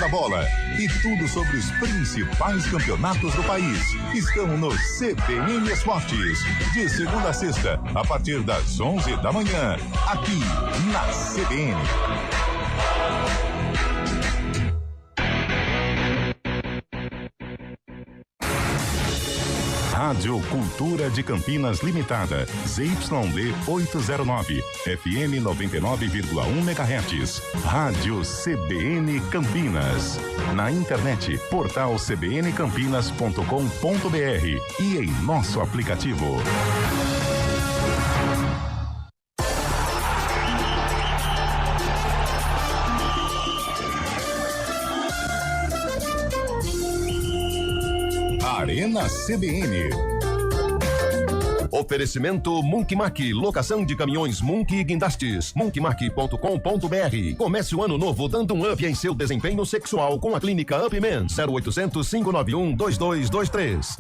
da bola e tudo sobre os principais campeonatos do país estão no CBN Esportes, de segunda a sexta, a partir das 11 da manhã, aqui na CBN. Rádio Cultura de Campinas Limitada, ZYD 809, FM 99,1 MHz. Rádio CBN Campinas. Na internet, portal cbncampinas.com.br e em nosso aplicativo. Arena CBN. Oferecimento Monkey locação de caminhões Monkey e guindastes. monkeymark.com.br. Comece o ano novo dando um up em seu desempenho sexual com a clínica Upman. 0800 591 2223.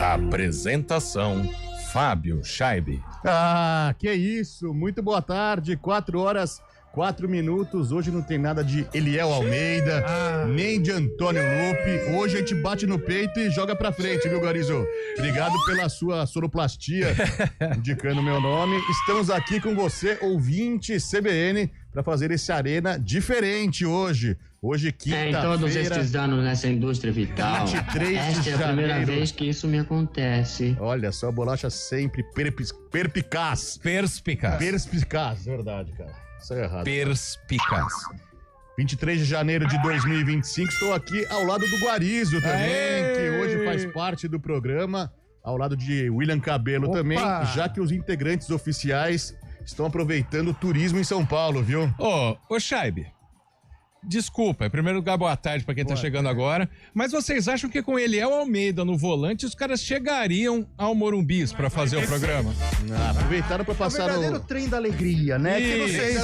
Apresentação Fábio Scheibe. Ah, que isso, muito boa tarde, 4h04. Hoje não tem nada de Eliel Almeida, nem de Antônio Lupe. Hoje a gente bate no peito e joga pra frente, viu, Garizo? Obrigado pela sua sonoplastia, indicando meu nome. Estamos aqui com você, ouvinte CBN, para fazer esse Arena diferente hoje. Hoje, quinta-feira. Em todos estes anos nessa indústria vital, 23 esta de é a primeira janeiro. vez que isso me acontece. Olha só, a bolacha sempre perspicaz. Perspicaz, verdade, cara. Isso é errado. Perspicaz. 23 de janeiro de 2025, estou aqui ao lado do Guarizo também, que hoje faz parte do programa, ao lado de William Cabelo também, já que os integrantes oficiais estão aproveitando o turismo em São Paulo, viu? Ô Scheibe, desculpa, em primeiro lugar, boa tarde pra quem tá chegando agora, mas vocês acham que com Eliel Almeida no volante, os caras chegariam ao Morumbis pra fazer o programa? Aproveitaram pra passar o verdadeiro trem da alegria, né? Que não sei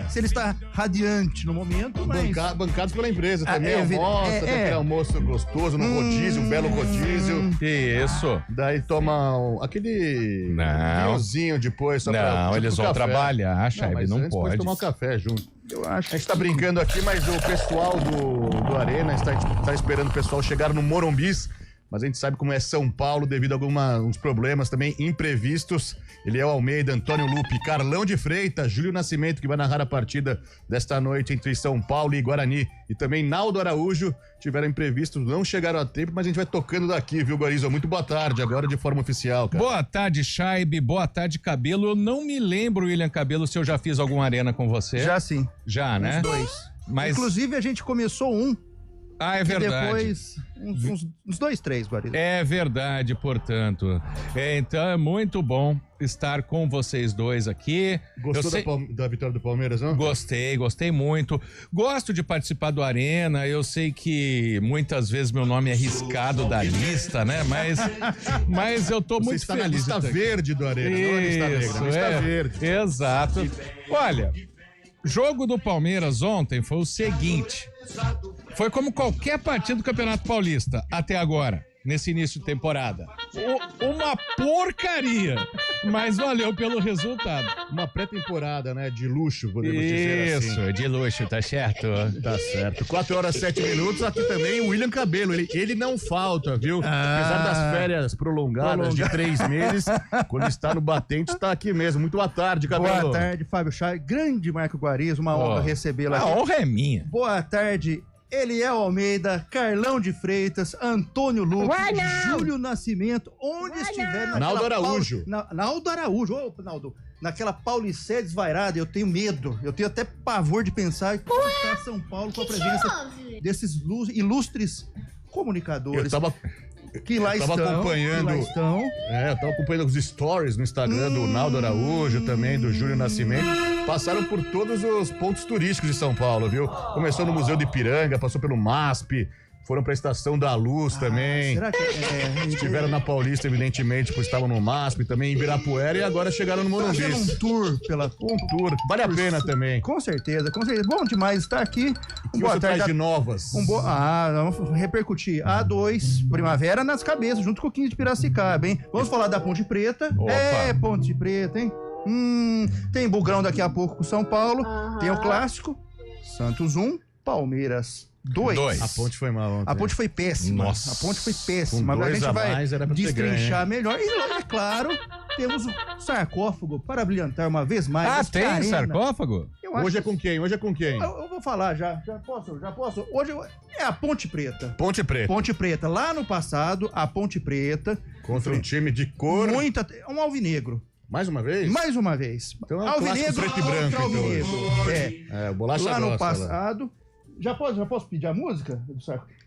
se ele está radiante no momento, mas... Bancados pela empresa também, almoça, tem aquele almoço gostoso no rodízio, um belo rodízio. Isso. Daí toma aquele vinhozinho depois. Só eles vão trabalhar, Scheibe, não pode. Tomar um café junto. Eu acho. A gente tá brincando aqui, mas o pessoal do Arena está esperando o pessoal chegar no Morumbis, mas a gente sabe como é São Paulo devido a uns problemas também imprevistos. Eliel Almeida, Antônio Lupe, Carlão de Freitas, Júlio Nascimento, que vai narrar a partida desta noite entre São Paulo e Guarani, e também Naldo Araújo, tiveram imprevistos, não chegaram a tempo, mas a gente vai tocando daqui, viu, Guarizo? Muito boa tarde, agora de forma oficial, cara. Boa tarde, Scheibe, boa tarde, Cabelo. Eu não me lembro, William Cabelo, se eu já fiz alguma Arena com você. Já sim. Já, né? Uns dois. Mas... Inclusive, a gente começou é verdade. Depois, uns 2, 3, Guarizo. É verdade, portanto. Então é muito bom estar com vocês dois aqui. Gostou da vitória do Palmeiras, não? Gostei muito. Gosto de participar do Arena. Eu sei que muitas vezes meu nome é riscado da lista, né? Mas eu tô muito feliz. Você está na lista verde do Arena, não é lista negra, lista verde. Exato. Olha, jogo do Palmeiras ontem foi o seguinte. Foi como qualquer partida do Campeonato Paulista até agora, nesse início de temporada. Uma porcaria, mas valeu pelo resultado. Uma pré-temporada, né? De luxo, podemos dizer assim. Isso, de luxo, tá certo? Tá certo. 4h07, aqui também o William Cabelo. Ele não falta, viu? Apesar das férias prolongadas de 3 meses, quando está no batente, está aqui mesmo. Muito boa tarde, Cabelo. Boa tarde, Fábio Scheibe. Grande Marco Guarizo, uma honra recebê-lo aqui. A honra é minha. Boa tarde, Eliel Almeida, Carlão de Freitas, Antônio Lupe, Júlio Nascimento, onde estiver... Naldo Araújo. Naldo Araújo, ô Naldo, naquela Paulicé desvairada, eu tenho medo, eu tenho até pavor de pensar que está São Paulo com a presença desses ilustres comunicadores. Que lá estão. Eu tava acompanhando os stories no Instagram do Naldo Araújo, também do Júlio Nascimento. Passaram por todos os pontos turísticos de São Paulo, viu? Começou no Museu de Ipiranga, passou pelo MASP, foram pra Estação da Luz também. Será que estiveram na Paulista, evidentemente, pois estavam no MASP, também em Ibirapuera, e agora chegaram no Morumbi. Um tour vale a pena também. Com certeza. Bom demais estar aqui. Boa tarde de novas. Vamos repercutir. A2, primavera nas cabeças, junto com o 15 de Piracicaba, hein? Vamos falar da Ponte Preta. Ponte Preta, hein? Tem Bugrão daqui a pouco com São Paulo. Tem o Clássico. Santos 1, Palmeiras 2. A Ponte foi mal ontem. A Ponte foi péssima. Nossa. A Ponte foi péssima. Com Mas a 2 gente a vai mais, era pra ter destrinchar ganho, melhor. E, é claro, temos o sarcófago para brilhantar uma vez mais. Ah, esta tem arena. sarcófago? Eu acho Hoje é que- com quem? Hoje é com quem? Eu vou falar já. Já posso? Hoje é a Ponte Preta. Ponte Preta. Ponte Preta. Lá no passado, a Ponte Preta. Contra um time de cor. Um alvinegro. Mais uma vez? Mais uma vez. Então é um clássico preto e branco, contra então. alvinegro. É, o Bolacha Lá no gosta, passado. Já posso pedir a música?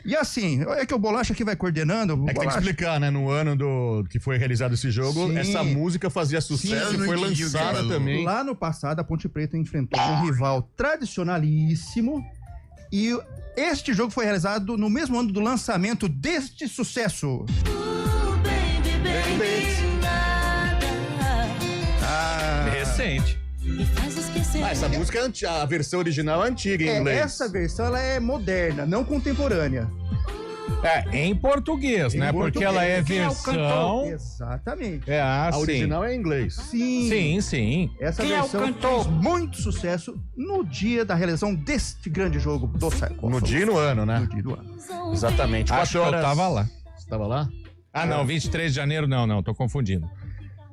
E assim, é que o Bolacha aqui vai coordenando. É que tem que Bolacha. explicar, né? No ano que foi realizado esse jogo, Sim. essa música fazia sucesso Sim. e foi lançada também. Lá no passado, a Ponte Preta enfrentou um rival tradicionalíssimo. E este jogo foi realizado no mesmo ano do lançamento deste sucesso. Recente. Essa música, a versão original é antiga em inglês. Essa versão ela é moderna, não contemporânea. Em português, né? Porque ela é Quem o versão. cantor? Exatamente. A Sim. original é em inglês. Sim. Essa Quem é o versão cantor? fez muito sucesso no dia da realização deste grande jogo do sarcófago. No dia e no ano, né? No dia do ano. Exatamente. Acho que eu tava lá. Você tava lá? Ah, não, 23 de janeiro não, tô confundindo.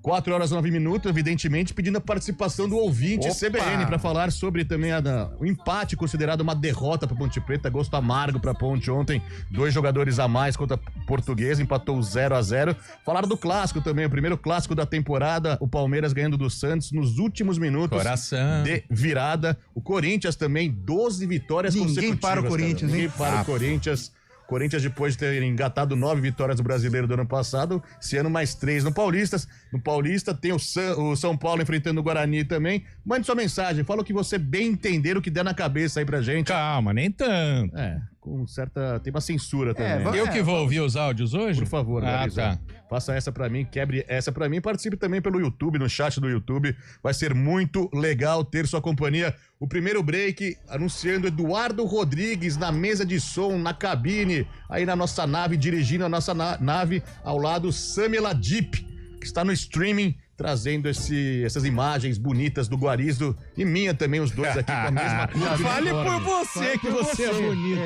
4 horas e 9 minutos, evidentemente, pedindo a participação do ouvinte Opa! CBN para falar sobre também o empate considerado uma derrota para Ponte Preta, gosto amargo para Ponte ontem, 2 jogadores a mais contra a Portuguesa, empatou 0-0. Falaram do clássico também, o primeiro clássico da temporada, o Palmeiras ganhando do Santos nos últimos minutos Coração. de virada. O Corinthians também, 12 vitórias Ninguém consecutivas. para o cara. Corinthians, Ninguém hein? para o Corinthians. Corinthians, depois de ter engatado 9 vitórias do Brasileiro do ano passado, esse ano mais 3 no Paulista. No Paulista tem o São Paulo enfrentando o Guarani também. Mande sua mensagem, fala o que você bem entender, o que der na cabeça aí pra gente. Calma, nem tanto. Com certa... Tem uma censura também. vai- Eu que vou ouvir os áudios hoje? Por favor, Marisa. tá. Faça essa pra mim, quebre essa pra mim. Participe também pelo YouTube, no chat do YouTube. Vai ser muito legal ter sua companhia. O primeiro break anunciando Eduardo Rodrigues na mesa de som, na cabine, aí na nossa nave, dirigindo a nossa nave, ao lado Sami Ladip, que está no streaming, trazendo essas imagens bonitas do Guarizo e minha também, os dois aqui com a mesma cor de Fale por uniforme. você que você é bonito.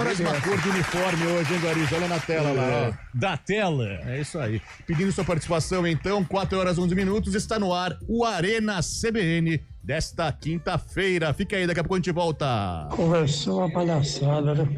Mesma cor de uniforme hoje, hein, Guarizo? Olha na tela lá, ó. Da tela. É isso aí. Pedindo sua participação, então, 4 horas e 11 minutos, está no ar o Arena CBN desta quinta-feira. Fica aí, daqui a pouco a gente volta. Conversou uma palhaçada, né?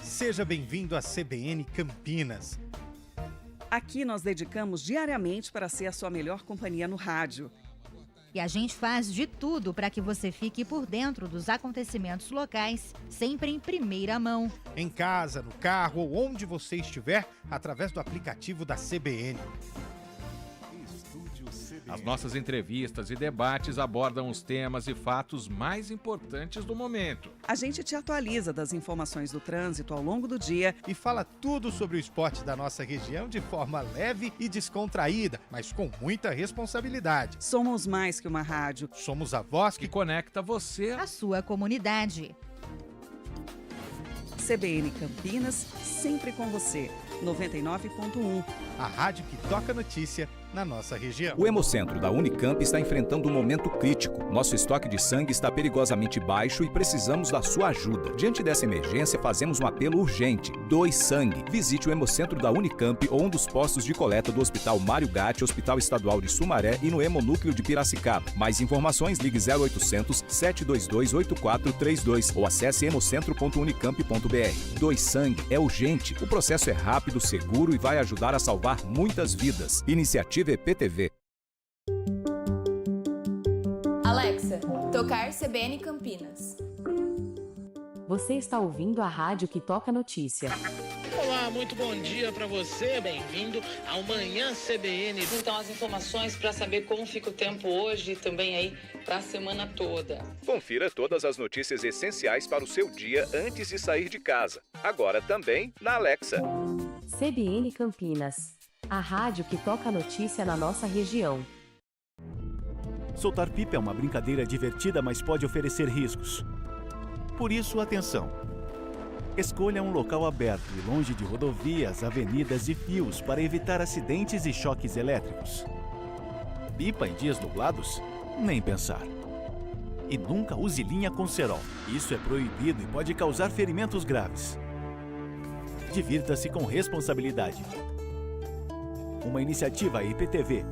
Seja bem-vindo à CBN Campinas. Aqui nós dedicamos diariamente para ser a sua melhor companhia no rádio. E a gente faz de tudo para que você fique por dentro dos acontecimentos locais, sempre em primeira mão. Em casa, no carro ou onde você estiver, através do aplicativo da CBN. As nossas entrevistas e debates abordam os temas e fatos mais importantes do momento. A gente te atualiza das informações do trânsito ao longo do dia E fala tudo sobre o esporte da nossa região de forma leve e descontraída, mas com muita responsabilidade. Somos mais que uma rádio. Somos a voz Que que conecta você. A sua comunidade. CBN Campinas, sempre com você. 99.1. a rádio que toca notícia na nossa região. O Hemocentro da Unicamp está enfrentando um momento crítico. Nosso estoque de sangue está perigosamente baixo e precisamos da sua ajuda. Diante dessa emergência, fazemos um apelo urgente. Doe sangue. Visite o Hemocentro da Unicamp ou um dos postos de coleta do Hospital Mário Gatti, Hospital Estadual de Sumaré e no Hemonúcleo de Piracicaba. Mais informações, ligue 0800 722 8432 ou acesse hemocentro.unicamp.br. Doe sangue é urgente. O processo é rápido, seguro e vai ajudar a salvar muitas vidas. Iniciativa EPTV. Alexa, tocar CBN Campinas. Você está ouvindo a rádio que toca notícia. Olá, muito bom dia para você, bem-vindo ao Manhã CBN. Então, as informações para saber como fica o tempo hoje e também aí para a semana toda. Confira todas as notícias essenciais para o seu dia antes de sair de casa. Agora também na Alexa. CBN Campinas, a rádio que toca a notícia na nossa região. Soltar pipa é uma brincadeira divertida, mas pode oferecer riscos. Por isso, atenção. Escolha um local aberto e longe de rodovias, avenidas e fios para evitar acidentes e choques elétricos. Pipa em dias nublados? Nem pensar. E nunca use linha com cerol. Isso é proibido e pode causar ferimentos graves. Divirta-se com responsabilidade. Uma iniciativa IPTV.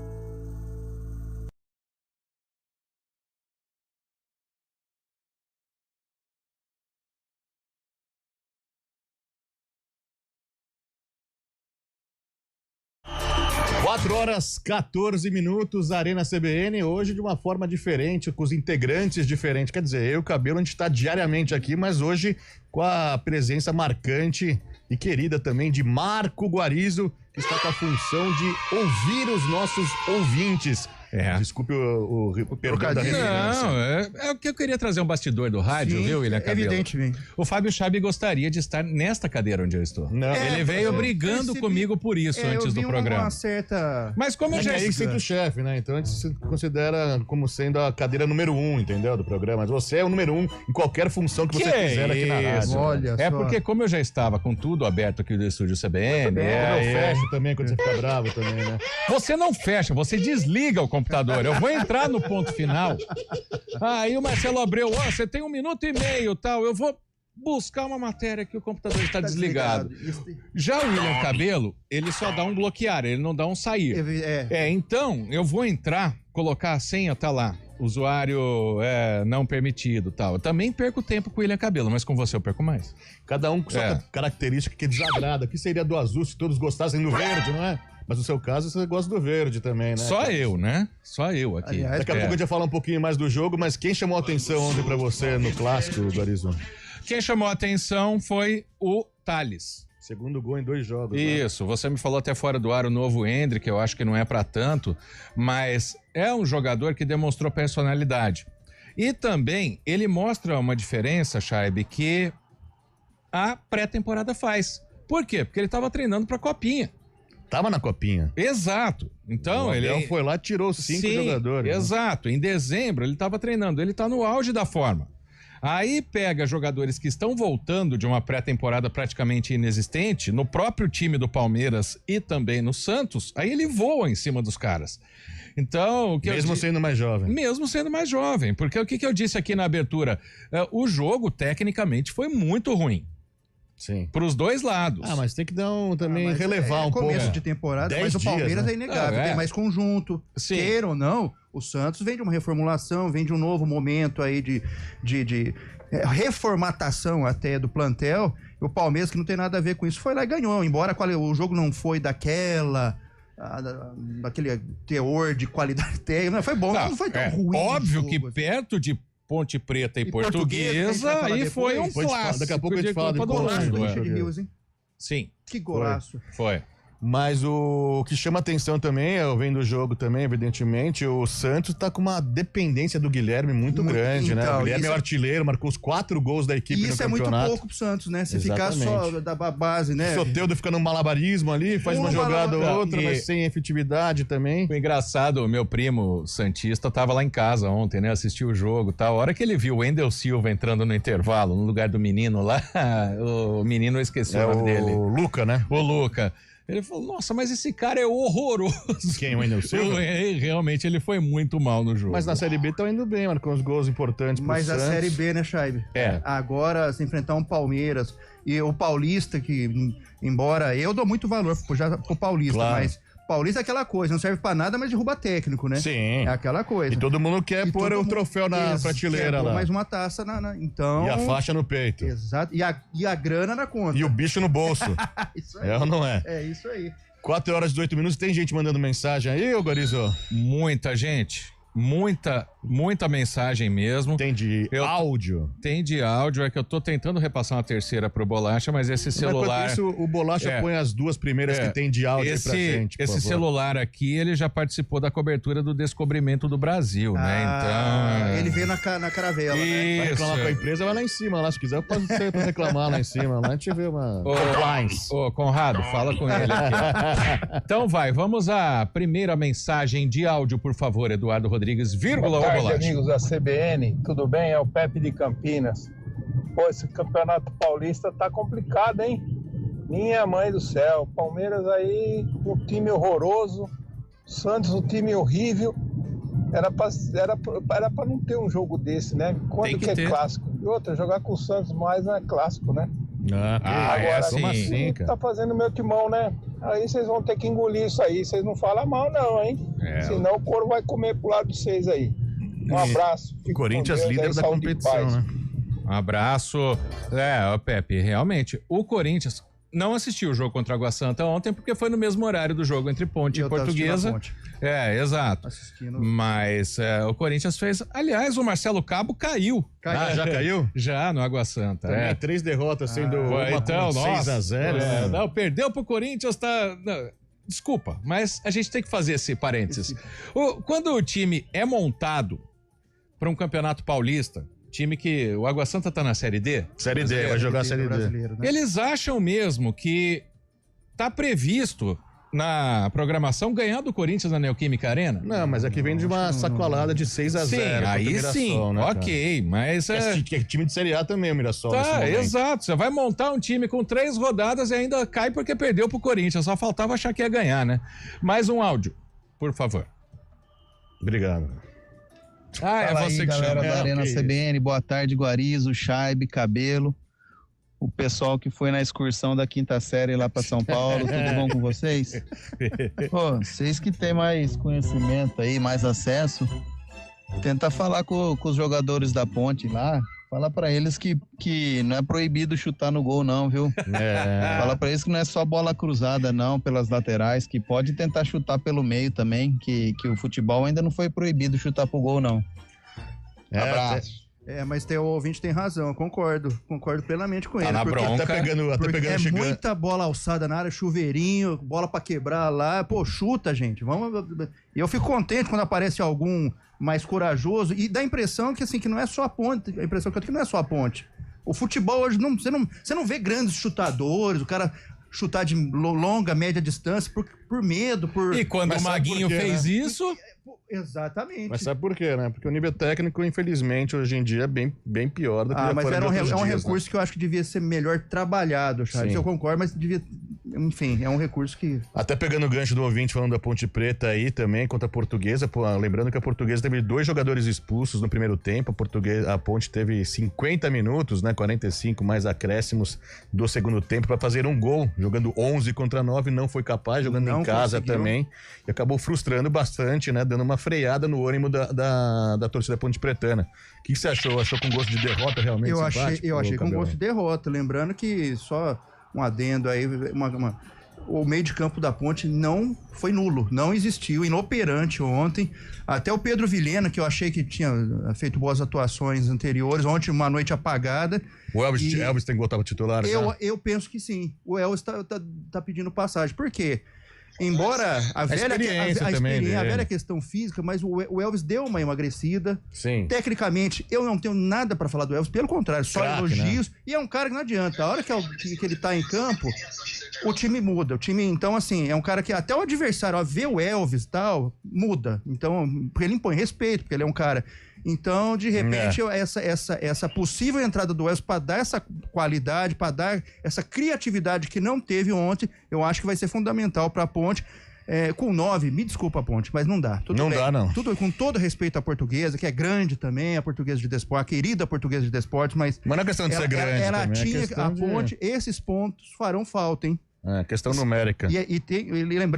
Horas 14 minutos, Arena CBN, hoje de uma forma diferente, com os integrantes diferentes. Quer dizer, eu e o Cabelo, a gente está diariamente aqui, mas hoje com a presença marcante e querida também de Marco Guarizo, que está com a função de ouvir os nossos ouvintes. Desculpe o perdão da redundância. Não, é o que eu queria trazer um bastidor do rádio, viu, William Cabelo? Evidentemente. O Fábio Chabi gostaria de estar nesta cadeira onde eu estou. Não. Ele veio brigando comigo por isso antes do programa. Uma certa... Mas como eu já... É aí que sente o chefe, né? Então a gente se considera como sendo a cadeira número 1, entendeu? Do programa. Mas você é o número 1 em qualquer função que você quiser aqui na rádio. Olha É só. porque como eu já estava com tudo aberto aqui do estúdio CBN... Eu fecho também quando você fica bravo também, né? Você não fecha, você desliga o computador. Eu vou entrar no ponto final. Aí o Marcelo Abreu, você tem 1 minuto e meio, tal. Eu vou buscar uma matéria que o computador está desligado. Já o William Cabelo, ele só dá um bloquear, ele não dá um sair. Então eu vou entrar, colocar a senha, tá lá. Usuário não permitido, tal. Eu também perco tempo com o William Cabelo, mas com você eu perco mais. Cada um com sua característica que desagrada. Aqui seria do azul, se todos gostassem do verde, não é? Mas no seu caso, você gosta do verde também, né? Só eu, né? Só eu aqui. Aliás, daqui a pouco a gente vai falar um pouquinho mais do jogo, mas quem chamou a atenção ontem pra você no clássico, Guarizo? Quem chamou a atenção foi o Thales. Segundo gol em 2 jogos. Isso, né? Você me falou até fora do ar o novo Hendrick, eu acho que não é pra tanto, mas é um jogador que demonstrou personalidade. E também ele mostra uma diferença, Chaib, que a pré-temporada faz. Por quê? Porque ele tava treinando pra Copinha. Tava na Copinha. Exato. Então, o Abel foi lá e tirou 5 jogadores. Exato. Né? Em dezembro ele estava treinando, ele está no auge da forma. Aí pega jogadores que estão voltando de uma pré-temporada praticamente inexistente, no próprio time do Palmeiras e também no Santos, aí ele voa em cima dos caras. Então, mesmo sendo mais jovem. Mesmo sendo mais jovem, porque o que eu disse aqui na abertura? O jogo, tecnicamente, foi muito ruim. Sim. Para os dois lados. Mas tem que dar também relevar um pouco. Começo de temporada, mas o Palmeiras é inegável, tem mais conjunto. Queira ou não, o Santos vem de uma reformulação, vem de um novo momento aí de reformatação até do plantel. E o Palmeiras, que não tem nada a ver com isso, foi lá e ganhou. Embora o jogo não foi daquele teor de qualidade técnica, foi bom, não foi tão ruim. Óbvio que perto de Ponte Preta e Portuguesa, aí foi um clássico. Daqui a pouco a gente fala de Colônia. Sim. Que golaço. Foi. Mas o que chama atenção também, eu vendo o jogo também, evidentemente, o Santos tá com uma dependência do Guilherme muito grande, né? O Guilherme é o artilheiro, marcou os 4 gols da equipe no campeonato. Isso é muito pouco pro Santos, né? Se ficar só da base, né? O Soteldo fica num malabarismo ali, faz uma jogada ou outra, mas sem efetividade também. O engraçado, o meu primo santista tava lá em casa ontem, né? Assistiu o jogo e tal. A hora que ele viu o Wendel Silva entrando no intervalo, no lugar do menino lá, o menino, eu esqueci o nome dele. O Luca, né? O Luca. Ele falou, nossa, mas esse cara é horroroso. Quem, o Wendel Silva? Realmente, ele foi muito mal no jogo. Mas na Série B tá indo bem, marcou uns gols importantes pro Mas Santos. a Série B, né, Chaib? Agora, se enfrentar um Palmeiras e o Paulista, que embora eu dou muito valor pro Paulista, mas Paulista é aquela coisa, não serve pra nada, mas derruba técnico, né? Sim. É aquela coisa. E todo mundo quer pôr o troféu na prateleira lá. Mais uma taça então... E a faixa no peito. Exato. E a grana na conta. E o bicho no bolso. Isso aí. É ou não é? É isso aí. 4 horas e 18 minutos, tem gente mandando mensagem aí, ô Guarizo? Muita gente. Muita Muita mensagem mesmo. Tem de áudio? Tem de áudio, é que eu tô tentando repassar uma terceira pro Bolacha, mas esse celular... Mas isso, o Bolacha põe as duas primeiras que tem de áudio pra gente, Esse celular aqui, ele já participou da cobertura do descobrimento do Brasil, né? Então... Ele veio na caravela, né? Vai reclamar com a empresa, vai lá em cima, lá, se quiser eu posso reclamar lá em cima, lá a gente vê uma compliance. Ô, Conrado, fala com ele aqui. Então vamos à primeira mensagem de áudio, por favor, Eduardo Rodrigues, vírgula, Boa tarde, amigos da CBN, tudo bem? É o Pepe de Campinas. Pô, esse Campeonato Paulista tá complicado, hein? Minha mãe do céu, Palmeiras aí, um time horroroso, Santos um time horrível. Era pra não ter um jogo desse, né? Quando que é clássico? E outra, jogar com o Santos mais não é clássico, né? Agora, é assim, cara. Tá fazendo meu timão, né? Aí vocês vão ter que engolir isso aí. Vocês não falam mal, não, hein? Senão o couro vai comer pro lado de vocês aí. Um abraço. Corinthians líder da competição, né? Um abraço. Pepe, realmente, o Corinthians não assistiu o jogo contra a Água Santa ontem porque foi no mesmo horário do jogo entre Ponte e Portuguesa. Exato. Mas o Corinthians fez... Aliás, o Marcelo Cabo caiu. Já caiu? Já, no Água Santa. 3 derrotas sendo então, 6-0. Não, perdeu pro Corinthians, tá... Não, desculpa, mas a gente tem que fazer esse parênteses. Quando o time é montado para um campeonato paulista, time que o Água Santa tá na Série D. Série D, vai jogar a Série D. Né? Eles acham mesmo que tá previsto na programação ganhar do Corinthians na Neoquímica Arena? Não, mas aqui vem de uma sacolada de 6-0. Sim, aí sim, né, ok, mas... É time de Série A também, o Mirassol. Tá, exato, você vai montar um time com 3 rodadas e ainda cai porque perdeu pro Corinthians, só faltava achar que ia ganhar, né? Mais um áudio, por favor. Obrigado. É você que galera chama. da Arena CBN, boa tarde, Guarizo, Chaibe, Cabelo, o pessoal que foi na excursão da 5ª série lá para São Paulo, tudo bom com vocês? Pô, vocês que têm mais conhecimento aí, mais acesso, tenta falar com os jogadores da Ponte lá, fala para eles que não é proibido chutar no gol não, viu? Fala para eles que não é só bola cruzada não, pelas laterais, que pode tentar chutar pelo meio também, que o futebol ainda não foi proibido chutar pro gol não. Abraço. Mas o ouvinte tem razão, eu concordo plenamente com ele. Na bronca. Até pegando muita bola alçada na área, chuveirinho, bola pra quebrar lá, pô, chuta, gente. E eu fico contente quando aparece algum mais corajoso e dá a impressão que assim, que não é só a Ponte, a impressão que eu tenho que não é só a Ponte. O futebol hoje, você não vê grandes chutadores, o cara chutar de longa, média distância por medo, E quando o Maguinho fez isso... Exatamente. Mas sabe por quê, né? Porque o nível técnico, infelizmente, hoje em dia é bem pior do que já mas foi é um recurso que eu acho que devia ser melhor trabalhado, Charles. Eu concordo, mas devia... Enfim, é um recurso que... Até pegando o gancho do ouvinte falando da Ponte Preta aí também, contra a Portuguesa, lembrando que a Portuguesa teve 2 jogadores expulsos no primeiro tempo, a Ponte teve 50 minutos, né, 45 mais acréscimos do segundo tempo para fazer um gol, jogando 11 contra 9, não foi capaz, jogando em casa também, e acabou frustrando bastante, né, dando uma freada no ânimo da torcida ponte pretana. O que você achou? Achou com gosto de derrota realmente? Eu achei com gosto de derrota, lembrando que só um adendo aí, o meio de campo da Ponte não foi nulo, não existiu, inoperante ontem. Até o Pedro Vilhena, que eu achei que tinha feito boas atuações anteriores, ontem uma noite apagada. O Elvis tem que voltar para titular? Eu penso que sim. O Elvis tá pedindo passagem. Por quê? Embora a velha questão física, mas o Elvis deu uma emagrecida. Sim. Tecnicamente, eu não tenho nada pra falar do Elvis, pelo contrário, só elogios. Né? E é um cara que não adianta. A hora que ele tá em campo, o time muda. O time, então, assim, é um cara que até o adversário, vê o Elvis e tal, muda. Então, porque ele impõe respeito, porque ele é um cara... Então, de repente, essa possível entrada do Elvis para dar essa qualidade, para dar essa criatividade que não teve ontem, eu acho que vai ser fundamental para a Ponte. Com 9, me desculpa, Ponte, mas não dá. Não dá. Tudo com todo respeito à Portuguesa, que é grande também, a Portuguesa de Desportes, a querida Portuguesa de Desportes, mas não é questão de ser grande. Ela tinha a Ponte, esses pontos farão falta, hein? Questão numérica.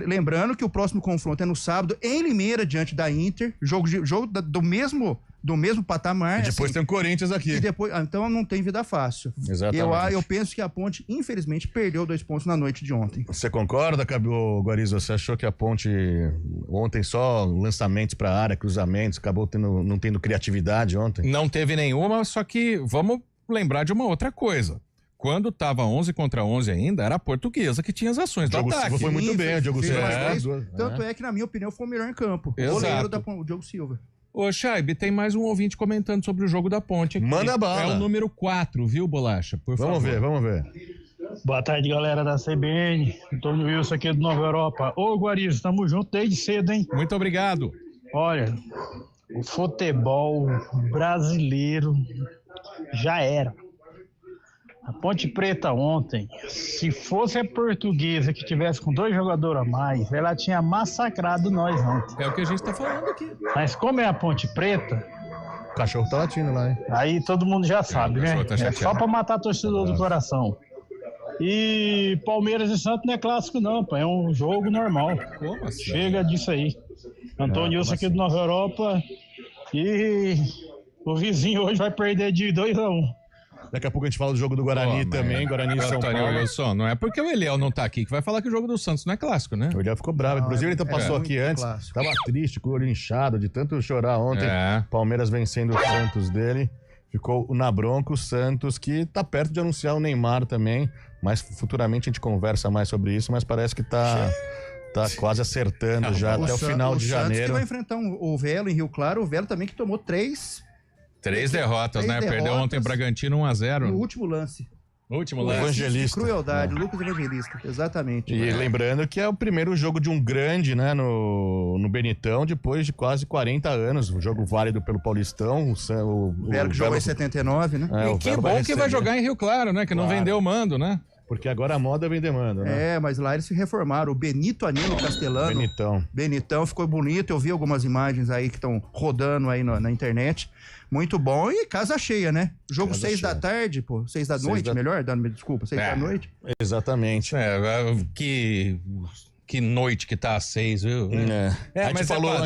Lembrando que o próximo confronto é no sábado, em Limeira, diante da Inter, jogo do mesmo do mesmo patamar. E depois tem o Corinthians aqui. E depois, então não tem vida fácil. Exatamente. Eu penso que a Ponte, infelizmente, perdeu 2 pontos na noite de ontem. Você concorda, Guarizo? Você achou que a Ponte ontem só lançamentos para a área, cruzamentos, acabou não tendo criatividade ontem? Não teve nenhuma, só que vamos lembrar de uma outra coisa. Quando tava 11 contra 11 ainda, era a Portuguesa que tinha as ações do ataque. O Diogo Silva foi muito bem, o Diogo Silva. Tanto é que, na minha opinião, foi o melhor em campo. Exato. O goleiro o Diogo Silva. Ô, Chaibe, tem mais um ouvinte comentando sobre o jogo da Ponte aqui. Manda bala. É o número 4, viu, Bolacha? Por favor. Vamos ver. Boa tarde, galera da CBN. Antônio Wilson aqui do Nova Europa. Ô, Guarizo, tamo junto desde cedo, hein? Muito obrigado. Olha, o futebol brasileiro já era. A Ponte Preta ontem, se fosse a Portuguesa que tivesse com 2 jogadores a mais, ela tinha massacrado nós ontem. É o que a gente tá falando aqui. Mas como é a Ponte Preta... O cachorro tá latindo lá, hein? Aí todo mundo já sabe, né? Tá É só pra matar a torcedor do coração. E Palmeiras e Santos não é clássico não, pô. É um jogo normal. Como assim? Chega disso aí. Antônio Wilson aqui do Nova Europa. E o vizinho hoje vai perder de 2-1. Daqui a pouco a gente fala do jogo do Guarani também, Guarani e São Paulo. Wilson, não é porque o Eliel não tá aqui que vai falar que o jogo do Santos não é clássico, né? O Eliel ficou bravo, inclusive ele passou aqui antes, tava triste, com o olho inchado, de tanto chorar ontem. Palmeiras vencendo o Santos dele, ficou na bronca o Santos, que tá perto de anunciar o Neymar também, mas futuramente a gente conversa mais sobre isso, mas parece que tá quase acertando já até o final de janeiro. O Santos que vai enfrentar o Velo em Rio Claro, o Velo também que tomou 3 derrotas, né? Perdeu ontem o Bragantino 1-0. No último lance. Evangelista. Crueldade, Lucas Evangelista, exatamente. E lembrando que é o primeiro jogo de um grande, né, no Benitão, depois de quase 40 anos. Um jogo válido pelo Paulistão. O Velo que jogou em 79, né? E que bom que vai jogar em Rio Claro, né? Que não vendeu o mando, né? Porque agora a moda vem demanda, né? Mas lá eles se reformaram. O Benito Anilo Castelano. Benitão ficou bonito. Eu vi algumas imagens aí que estão rodando aí na internet. Muito bom. E casa cheia, né? Jogo 6 da tarde, pô. 6 da noite, melhor? Desculpa, 6 da noite. Exatamente. Que noite que tá às 6, viu? A gente falou,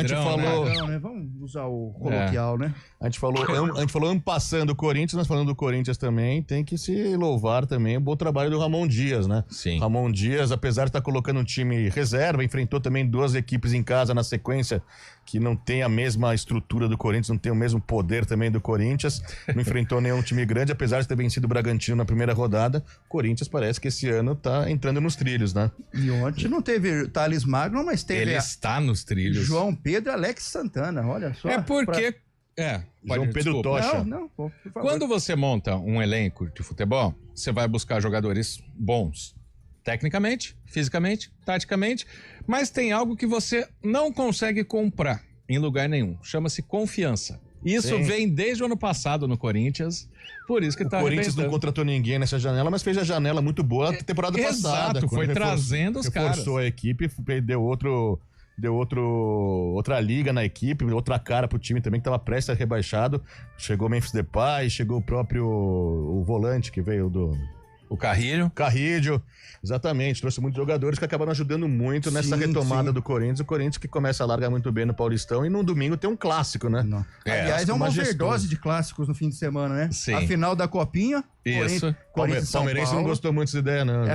né? Vamos usar o coloquial, né? A gente falou passando o Corinthians, nós falando do Corinthians também, tem que se louvar também o bom trabalho do Ramon Dias, né? Sim. Ramon Dias, apesar de estar colocando um time reserva, enfrentou também 2 equipes em casa na sequência que não tem a mesma estrutura do Corinthians, não tem o mesmo poder também do Corinthians, não enfrentou nenhum time grande, apesar de ter vencido o Bragantino na primeira rodada, o Corinthians parece que esse ano tá entrando nos trilhos, né? E ontem não teve Thales Magno, mas teve... Ele está nos trilhos. João Pedro e Alex Santana, olha só. João Pedro Tocha. Por favor. Quando você monta um elenco de futebol, você vai buscar jogadores bons. Tecnicamente, fisicamente, taticamente, mas tem algo que você não consegue comprar em lugar nenhum. Chama-se confiança. Isso vem desde o ano passado no Corinthians, por isso que tá arrebentando. O Corinthians não contratou ninguém nessa janela, mas fez a janela muito boa na temporada passada. Exato, foi trazendo os caras. Reforçou a equipe, deu outra liga na equipe, outra cara pro time também que tava prestes a ser rebaixado. Chegou o Memphis Depay, chegou o próprio volante que veio do... O Carrilho. Exatamente, trouxe muitos jogadores que acabaram ajudando muito nessa retomada do Corinthians. O Corinthians que começa a largar muito bem no Paulistão e no domingo tem um clássico, né? Aliás, é uma overdose de clássicos no fim de semana, né? Sim. A final da Copinha. Isso. Palmeirense não gostou muito dessa ideia, não.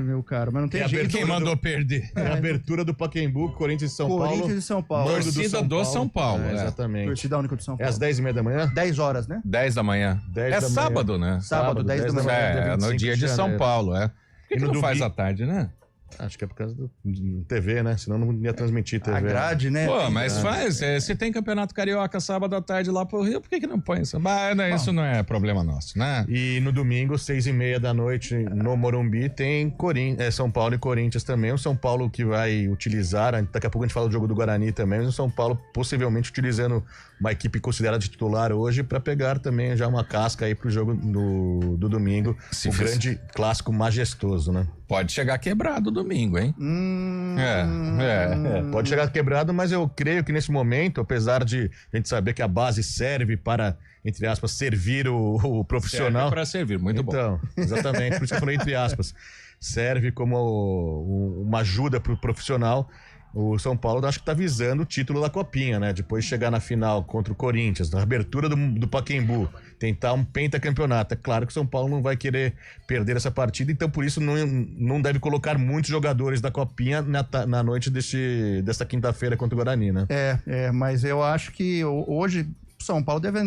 Meu cara, mas não tem jeito. Quem mandou perder? É a abertura do Pacaembu, Corinthians e São Paulo. Corinthians e São Paulo. Torcida do São Paulo. Exatamente. Torcida única do São Paulo. É às 10h30 da manhã? 10 horas, né? 10 da manhã. Sábado, né? Sábado, 10 da manhã. É, no dia de São Paulo, Por que não faz à tarde, né? Acho que é por causa do TV, né? Senão não ia transmitir TV. A grade, né? Pô, mas faz. Se tem Campeonato Carioca sábado à tarde lá pro Rio, por que não põe isso? Mas isso não é problema nosso, né? E no domingo, 6h30 da noite, no Morumbi, tem São Paulo e Corinthians também. O São Paulo que vai utilizar, daqui a pouco a gente fala do jogo do Guarani também, mas o São Paulo possivelmente utilizando uma equipe considerada de titular hoje para pegar também já uma casca aí pro jogo do domingo. Grande clássico majestoso, né? Pode chegar quebrado domingo, hein? Pode chegar quebrado, mas eu creio que nesse momento, apesar de a gente saber que a base serve para, entre aspas, servir o profissional. Serve para servir, muito bom. Então, exatamente, por isso que eu falei entre aspas. Serve como uma ajuda para o profissional. O São Paulo acho que tá visando o título da Copinha, né? Depois de chegar na final contra o Corinthians, na abertura do Pacaembu, tentar um pentacampeonato. É claro que o São Paulo não vai querer perder essa partida, então por isso não deve colocar muitos jogadores da Copinha na noite desta quinta-feira contra o Guarani, né? Mas eu acho que hoje o São Paulo deve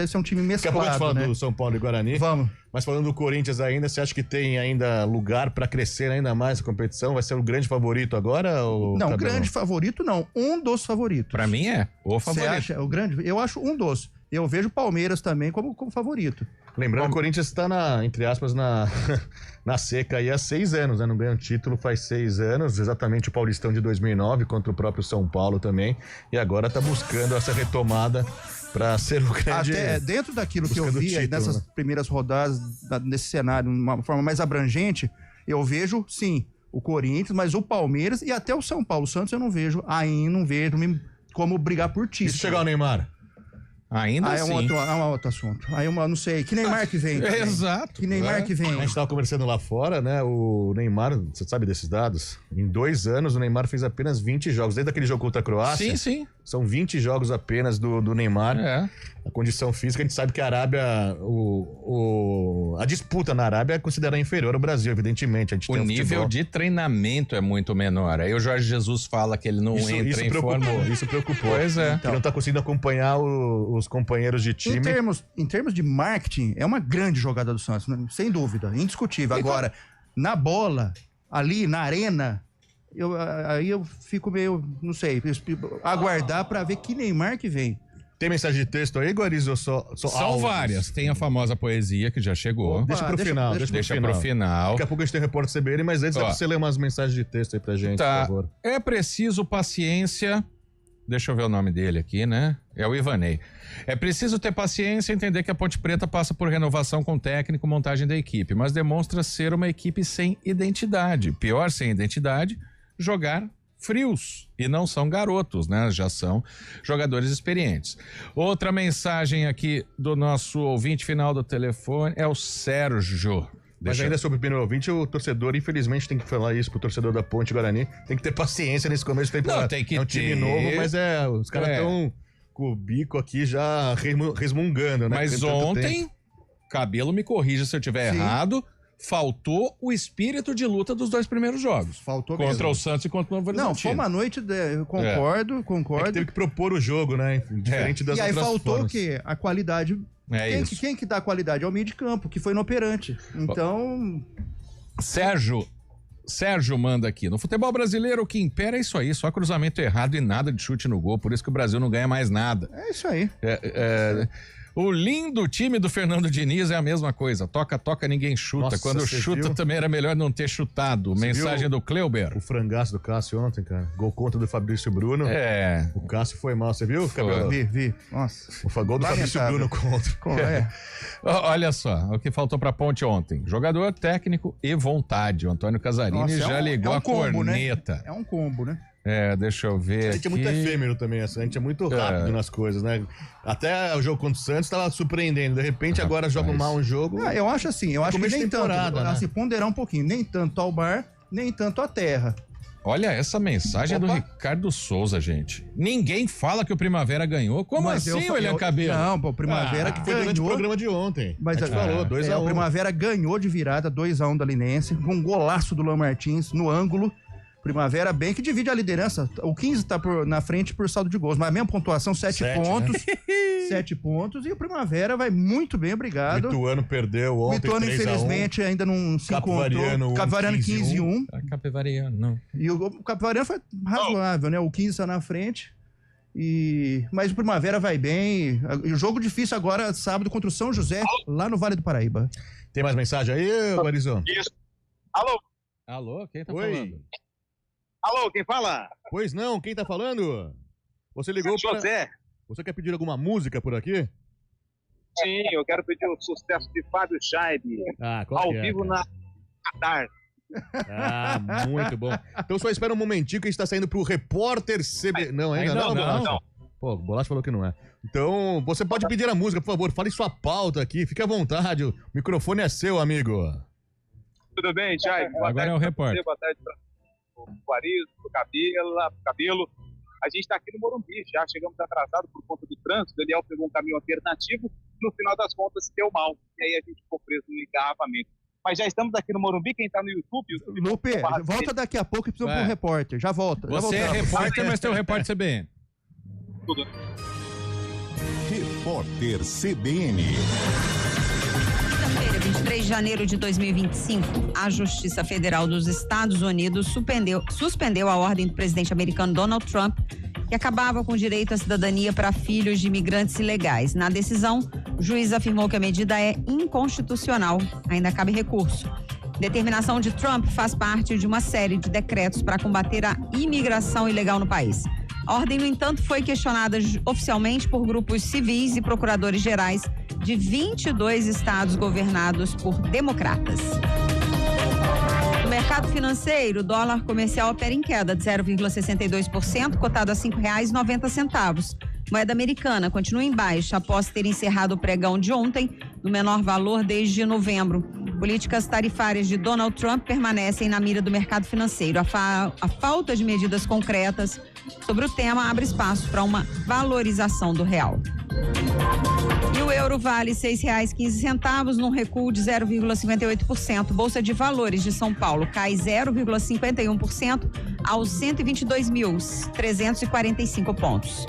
ser um time mesclado. Daqui a pouco a gente fala né? do São Paulo e Guarani. Vamos. Mas falando do Corinthians ainda, você acha que tem ainda lugar para crescer ainda mais a competição? Vai ser o grande favorito agora? Ou não, grande favorito não. Um dos favoritos. Pra mim é o favorito. Você acha? O grande? Eu acho um dos. Eu vejo o Palmeiras também como favorito. Lembrando que o Corinthians está, entre aspas, na seca aí há 6 anos, né? Não ganha um título faz 6 anos, exatamente o Paulistão de 2009 contra o próprio São Paulo também. E agora está buscando essa retomada para ser o grande... Até dentro daquilo que eu vi aí nessas primeiras rodadas, nesse cenário, de uma forma mais abrangente, eu vejo, sim, o Corinthians, mas o Palmeiras e até o São Paulo. O Santos eu não vejo como brigar por título. E se chegar o Neymar? Ainda assim. É um outro assunto. Aí eu não sei. Que Neymar que vem? Exato. Que Neymar que vem? A gente estava conversando lá fora, né? O Neymar, você sabe desses dados? Em 2 anos, o Neymar fez apenas 20 jogos. Desde aquele jogo contra a Croácia. Sim. São 20 jogos apenas do Neymar. A condição física, a gente sabe que a Arábia, a disputa na Arábia é considerada inferior ao Brasil, evidentemente. A gente o nível de treinamento é muito menor. Aí o Jorge Jesus fala que ele não entra em forma. Isso preocupou. Pois é. Ele não tá conseguindo acompanhar os companheiros de time. Em termos de marketing, é uma grande jogada do Santos, né? Sem dúvida, indiscutível. Agora, na bola, ali na arena, aí eu fico meio, não sei, aguardar para ver que Neymar que vem. Tem mensagem de texto aí, Guariz, ou só São várias. Tem a famosa poesia que já chegou. Deixa pro final. Daqui a pouco a gente tem repórter CBN, mas antes dá pra você ler umas mensagens de texto aí pra gente, por favor. É preciso paciência. Deixa eu ver o nome dele aqui, né? É o Ivanei. É preciso ter paciência e entender que a Ponte Preta passa por renovação com técnico, montagem da equipe, mas demonstra ser uma equipe sem identidade. Pior, sem identidade, jogar frios, e não são garotos, né? Já são jogadores experientes. Outra mensagem aqui do nosso ouvinte final do telefone é o Sérgio. Mas ainda sobre o primeiro ouvinte, o torcedor, infelizmente, tem que falar isso pro torcedor da Ponte Guarani, tem que ter paciência nesse começo de temporada. Não, tem que é um time novo, mas os caras estão com o bico aqui já resmungando, né? Mas ontem, Cabelo me corrija se eu estiver errado, faltou o espírito de luta dos 2 primeiros jogos. Faltou contra mesmo. O Santos e contra o Novo Horizontino. Não, foi uma noite, eu concordo. É que teve que propor o jogo, né? Diferente das outras formas. E aí faltou formas. O quê? A qualidade. Quem que dá a qualidade? É o meio de campo, que foi inoperante. Então... Sérgio manda aqui. No futebol brasileiro, o que impera é isso aí. Só cruzamento errado e nada de chute no gol. Por isso que o Brasil não ganha mais nada. É isso aí. O lindo time do Fernando Diniz é a mesma coisa. Toca, ninguém chuta. Nossa, quando chuta também era melhor não ter chutado. Mensagem do Kleuber. O frangaço do Cássio ontem, cara. Gol contra do Fabrício Bruno. O Cássio foi mal. Você viu, Cabelo? Vi. Nossa. O gol do Fabrício Bruno contra. Olha só, o que faltou pra Ponte ontem. Jogador, técnico e vontade. O Antônio Casarini já ligou a corneta. Né? É um combo, né? Deixa eu ver. A gente é muito efêmero também, a gente é muito rápido nas coisas, né? Até o jogo contra o Santos tava surpreendendo. De repente, agora joga mal um jogo. Eu acho assim, que nem tanto. Né? Se ponderar um pouquinho, nem tanto ao bar, nem tanto à terra. Olha, essa mensagem é do Ricardo Souza, gente. Ninguém fala que o Primavera ganhou. Como assim, William Cabelo? Não, o Primavera que foi ganhou. Durante o programa de ontem. Mas a gente falou, 2-1. O Primavera ganhou de virada, 2-1 da Linense, com um golaço do Luan Martins no ângulo. Primavera bem que divide a liderança. O 15 tá na frente por saldo de gols, mas a mesma pontuação, 7 pontos. 7 pontos. E o Primavera vai muito bem, obrigado. O Ituano perdeu ontem. O Ituano, infelizmente, ainda não se encontrou. Capivariano 15-1. Capivariano, não. E o Capivariano foi razoável, né? O 15 tá na frente. Mas o Primavera vai bem. E o jogo difícil agora, sábado, contra o São José, lá no Vale do Paraíba. Tem mais mensagem aí, Guarizão? Isso. Alô, quem tá Oi. falando? Alô, quem fala? Pois não, quem tá falando? Você ligou para... José. Você quer pedir alguma música por aqui? Sim, eu quero pedir o sucesso de Fábio Scheib. Ao vivo na Qatar. Muito bom. Então só espera um momentinho que a gente tá saindo pro repórter CB... Não, ainda não. Pô, o Bolacha falou que não é. Então, você pode pedir a música, por favor. Fale sua pauta aqui, fique à vontade. O microfone é seu, amigo. Tudo bem, Scheib? Agora é o repórter. Boa tarde pra Guarizo, pro Cabelo. A gente está aqui no Morumbi, já chegamos atrasados por conta do trânsito. O Daniel pegou um caminho alternativo, no final das contas deu mal, e aí a gente ficou preso no engarrafamento. Mas já estamos aqui no Morumbi, quem está no YouTube... Lupe, volta daqui a pouco e precisa de um repórter, já volta. Você é repórter, mas tem um repórter CBN. Tudo. Repórter CBN. Quinta-feira, 23 de janeiro de 2025, a Justiça Federal dos Estados Unidos suspendeu a ordem do presidente americano Donald Trump, que acabava com o direito à cidadania para filhos de imigrantes ilegais. Na decisão, o juiz afirmou que a medida é inconstitucional, ainda cabe recurso. Determinação de Trump faz parte de uma série de decretos para combater a imigração ilegal no país. A ordem, no entanto, foi questionada oficialmente por grupos civis e procuradores gerais de 22 estados governados por democratas. No mercado financeiro, o dólar comercial opera em queda de 0,62%, cotado a R$ 5,90. Moeda americana continua em baixa após ter encerrado o pregão de ontem, no menor valor desde novembro. Políticas tarifárias de Donald Trump permanecem na mira do mercado financeiro. A falta de medidas concretas sobre o tema abre espaço para uma valorização do real. E o euro vale R$ 6,15, num recuo de 0,58%. Bolsa de Valores de São Paulo cai 0,51% aos 122.345 pontos.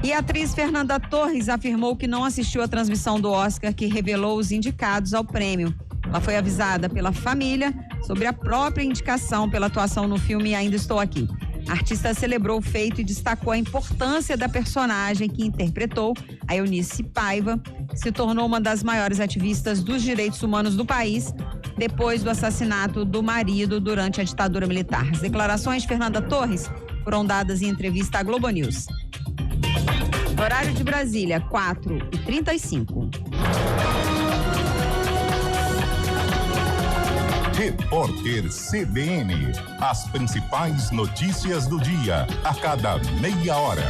E a atriz Fernanda Torres afirmou que não assistiu à transmissão do Oscar que revelou os indicados ao prêmio. Ela foi avisada pela família sobre a própria indicação pela atuação no filme Ainda Estou Aqui. A artista celebrou o feito e destacou a importância da personagem que interpretou, a Eunice Paiva, que se tornou uma das maiores ativistas dos direitos humanos do país depois do assassinato do marido durante a ditadura militar. As declarações de Fernanda Torres foram dadas em entrevista à Globo News. Horário de Brasília, 4h35. Repórter CBN. As principais notícias do dia, a cada meia hora.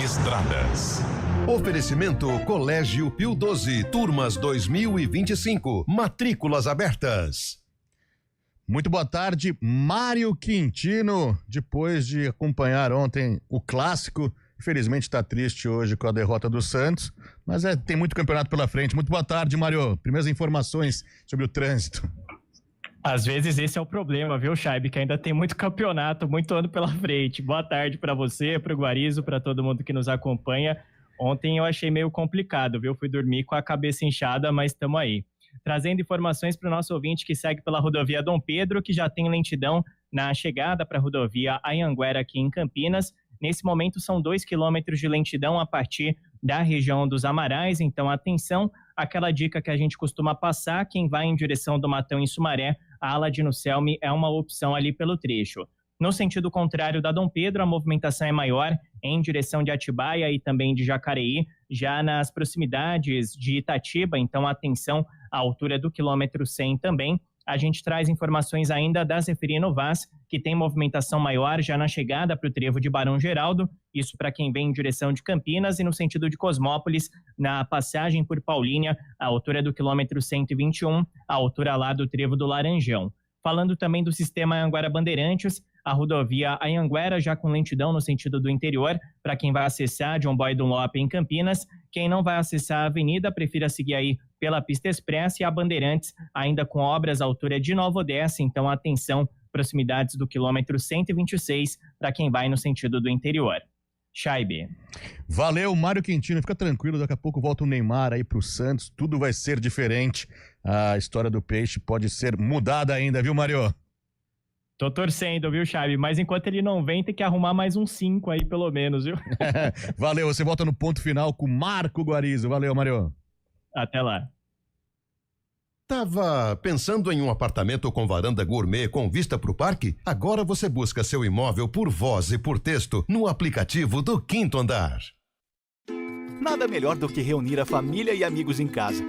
Estradas. Oferecimento Colégio Pio 12, turmas 2025, matrículas abertas. Muito boa tarde, Mário Quintino. Depois de acompanhar ontem o clássico, infelizmente está triste hoje com a derrota do Santos, mas tem muito campeonato pela frente. Muito boa tarde, Mário. Primeiras informações sobre o trânsito. Às vezes esse é o problema, viu, Chaib? Que ainda tem muito campeonato, muito ano pela frente. Boa tarde para você, para o Guarizo, para todo mundo que nos acompanha. Ontem eu achei meio complicado, viu? Fui dormir com a cabeça inchada, mas estamos aí. Trazendo informações para o nosso ouvinte que segue pela rodovia Dom Pedro, que já tem lentidão na chegada para a rodovia Anhanguera aqui em Campinas. Nesse momento são 2 quilômetros de lentidão a partir da região dos Amarais, então atenção, aquela dica que a gente costuma passar, quem vai em direção do Matão em Sumaré, a Aladino Selmi é uma opção ali pelo trecho. No sentido contrário da Dom Pedro, a movimentação é maior em direção de Atibaia e também de Jacareí, já nas proximidades de Itatiba, então atenção à altura do quilômetro 100 também. A gente traz informações ainda da Zeferino Vaz, que tem movimentação maior já na chegada para o trevo de Barão Geraldo, isso para quem vem em direção de Campinas, e no sentido de Cosmópolis, na passagem por Paulínia, a altura do quilômetro 121, a altura lá do trevo do Laranjão. Falando também do sistema Anhanguera Bandeirantes, a rodovia Anhanguera já com lentidão no sentido do interior, para quem vai acessar John Boy Dunlop em Campinas. Quem não vai acessar a avenida, prefira seguir aí pela pista expressa, e a Bandeirantes ainda com obras à altura de Nova Odessa, então atenção, proximidades do quilômetro 126, para quem vai no sentido do interior. Chaibe. Valeu, Mário Quintino, fica tranquilo, daqui a pouco volta o Neymar aí pro Santos, tudo vai ser diferente, a história do Peixe pode ser mudada ainda, viu, Mário? Tô torcendo, viu, Chave? Mas enquanto ele não vem, tem que arrumar mais uns 5 aí, pelo menos, viu? Valeu, você volta no ponto final com Marco Guarizo. Valeu, Mário. Até lá. Tava pensando em um apartamento com varanda gourmet com vista pro parque? Agora você busca seu imóvel por voz e por texto no aplicativo do Quinto Andar. Nada melhor do que reunir a família e amigos em casa.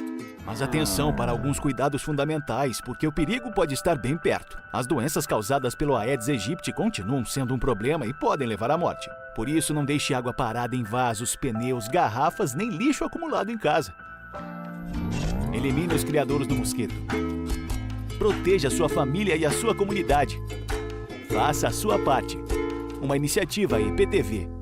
Mas atenção para alguns cuidados fundamentais, porque o perigo pode estar bem perto. As doenças causadas pelo Aedes aegypti continuam sendo um problema e podem levar à morte. Por isso, não deixe água parada em vasos, pneus, garrafas, nem lixo acumulado em casa. Elimine os criadouros do mosquito. Proteja a sua família e a sua comunidade. Faça a sua parte. Uma iniciativa IPTV.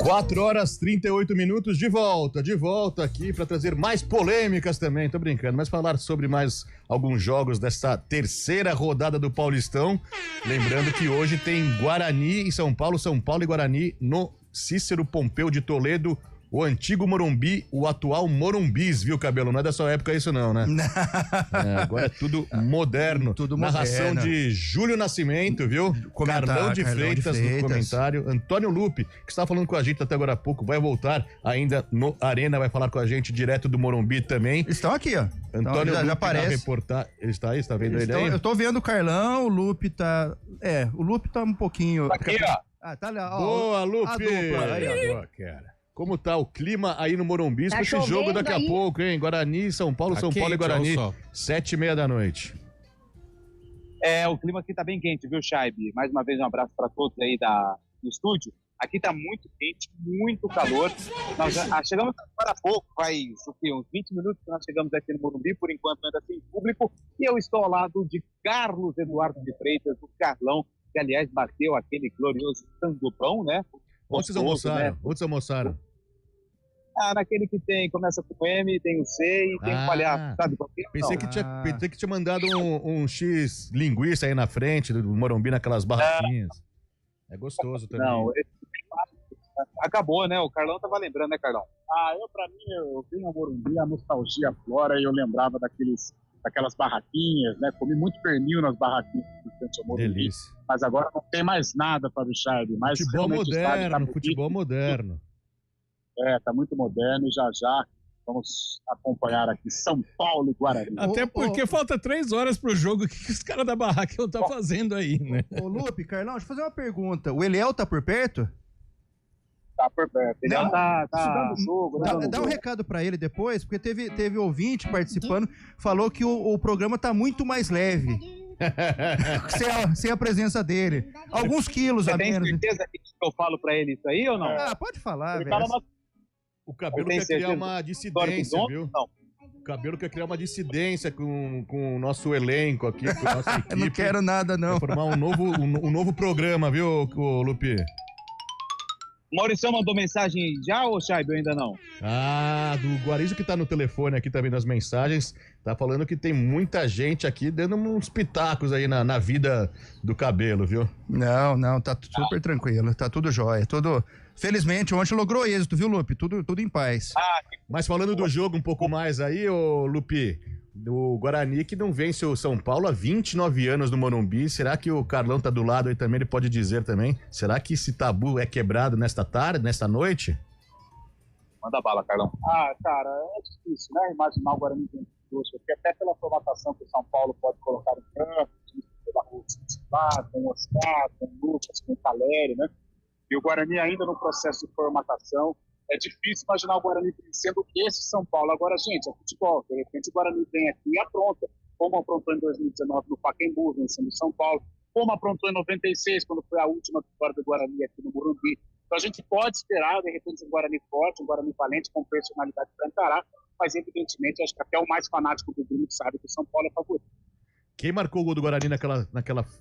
Quatro horas 38 minutos de volta aqui para trazer mais polêmicas também, tô brincando, mas falar sobre mais alguns jogos dessa terceira rodada do Paulistão. Lembrando que hoje tem Guarani e São Paulo e Guarani no Cícero Pompeu de Toledo, o antigo Morumbi, o atual Morumbis, viu, Cabelo? Não é da sua época isso não, né? Agora é tudo moderno. Tudo Narração moderno. de Júlio Nascimento, viu? Carlão de Freitas no comentário. Antônio Lupe, que estava falando com a gente até agora há pouco, vai voltar ainda no Arena, vai falar com a gente direto do Morumbi também. Estão aqui, ó. Antônio já Lupe aparece. reportar. Ele está aí? Você tá vendo ele aí? Eu tô vendo o Carlão, o Lupe tá... o Lupe tá um pouquinho... Aqui, ó. Ah, tá lá, ó. Boa, Lupe! A dupla, aí, ó. Boa, cara. Como tá o clima aí no Morumbi Tá com esse jogo chovendo daqui aí? a pouco, hein? Guarani, São Paulo, São Paulo e Guarani, 7h30 da noite. O clima aqui tá bem quente, viu, Chaibe? Mais uma vez, um abraço para todos aí do estúdio. Aqui tá muito quente, muito calor. Nós já chegamos agora há pouco, faz uns 20 minutos que nós chegamos aqui no Morumbi, por enquanto ainda sem público. E eu estou ao lado de Carlos Eduardo de Freitas, o Carlão, que aliás bateu aquele glorioso sangopão, né? Onde vocês almoçaram? Né? Onde vocês almoçaram? Naquele que começa com M, tem o C e tem o palhaço, sabe? Pensei que tinha mandado um X linguiça aí na frente do Morumbi, naquelas barraquinhas. É gostoso também. Não, acabou, né? O Carlão tava lembrando, né, Carlão? Pra mim, eu vim ao Morumbi, a nostalgia flora e eu lembrava daquelas barraquinhas, né? Comi muito pernil nas barraquinhas do frente ao Morumbi. Delícia. Mas agora não tem mais nada para o Charlie. Futebol moderno, futebol moderno. Tá muito moderno e já vamos acompanhar aqui São Paulo e Guarani. Até porque falta 3 horas pro jogo. O que os caras da barraca não estão fazendo aí, né? Ô, Lupe, Carlão, deixa eu fazer uma pergunta. O Eliel tá por perto? Tá por perto. Ele tá no jogo. Dá um recado pra ele depois, porque teve ouvinte participando, falou que o programa tá muito mais leve. sem a presença dele. Alguns quilos a menos. Você tem certeza que eu falo pra ele isso aí ou não? Pode falar, ele velho. O Cabelo quer criar uma dissidência, viu? O Cabelo quer criar uma dissidência com o nosso elenco aqui, com a nossa equipe. Eu não quero nada, não. Vai formar um novo programa, viu, Lupe? O Maurição mandou mensagem já ou Chaibe ainda não? Do Guarizo que tá no telefone aqui também nas mensagens, tá falando que tem muita gente aqui dando uns pitacos aí na vida do Cabelo, viu? Não, tá super tranquilo, tá tudo jóia, Felizmente, ontem logrou êxito, viu, Lupe? Tudo em paz. Mas falando do jogo um pouco mais aí, ô Lupe, do Guarani que não vence o São Paulo há 29 anos no Morumbi, será que o Carlão tá do lado aí também, ele pode dizer também, será que esse tabu é quebrado nesta noite? Manda bala, Carlão. Cara, é difícil, né? Imaginar o Guarani vencedor, porque até pela formatação que o São Paulo pode colocar em campo, pela Rússia, com o Oscar, com o Lucas, com o Caleri, né? E o Guarani ainda no processo de formatação. É difícil imaginar o Guarani vencendo esse São Paulo. Agora, gente, é futebol. De repente o Guarani vem aqui e apronta. Como aprontou em 2019 no Pacaembu, vencendo o São Paulo. Como aprontou em 96, quando foi a última vitória do Guarani aqui no Morumbi. Então a gente pode esperar, de repente, um Guarani forte, um Guarani valente, com personalidade para encarar. Mas, evidentemente, acho que até o mais fanático do grupo sabe que o São Paulo é favorito. Quem marcou o gol do Guarani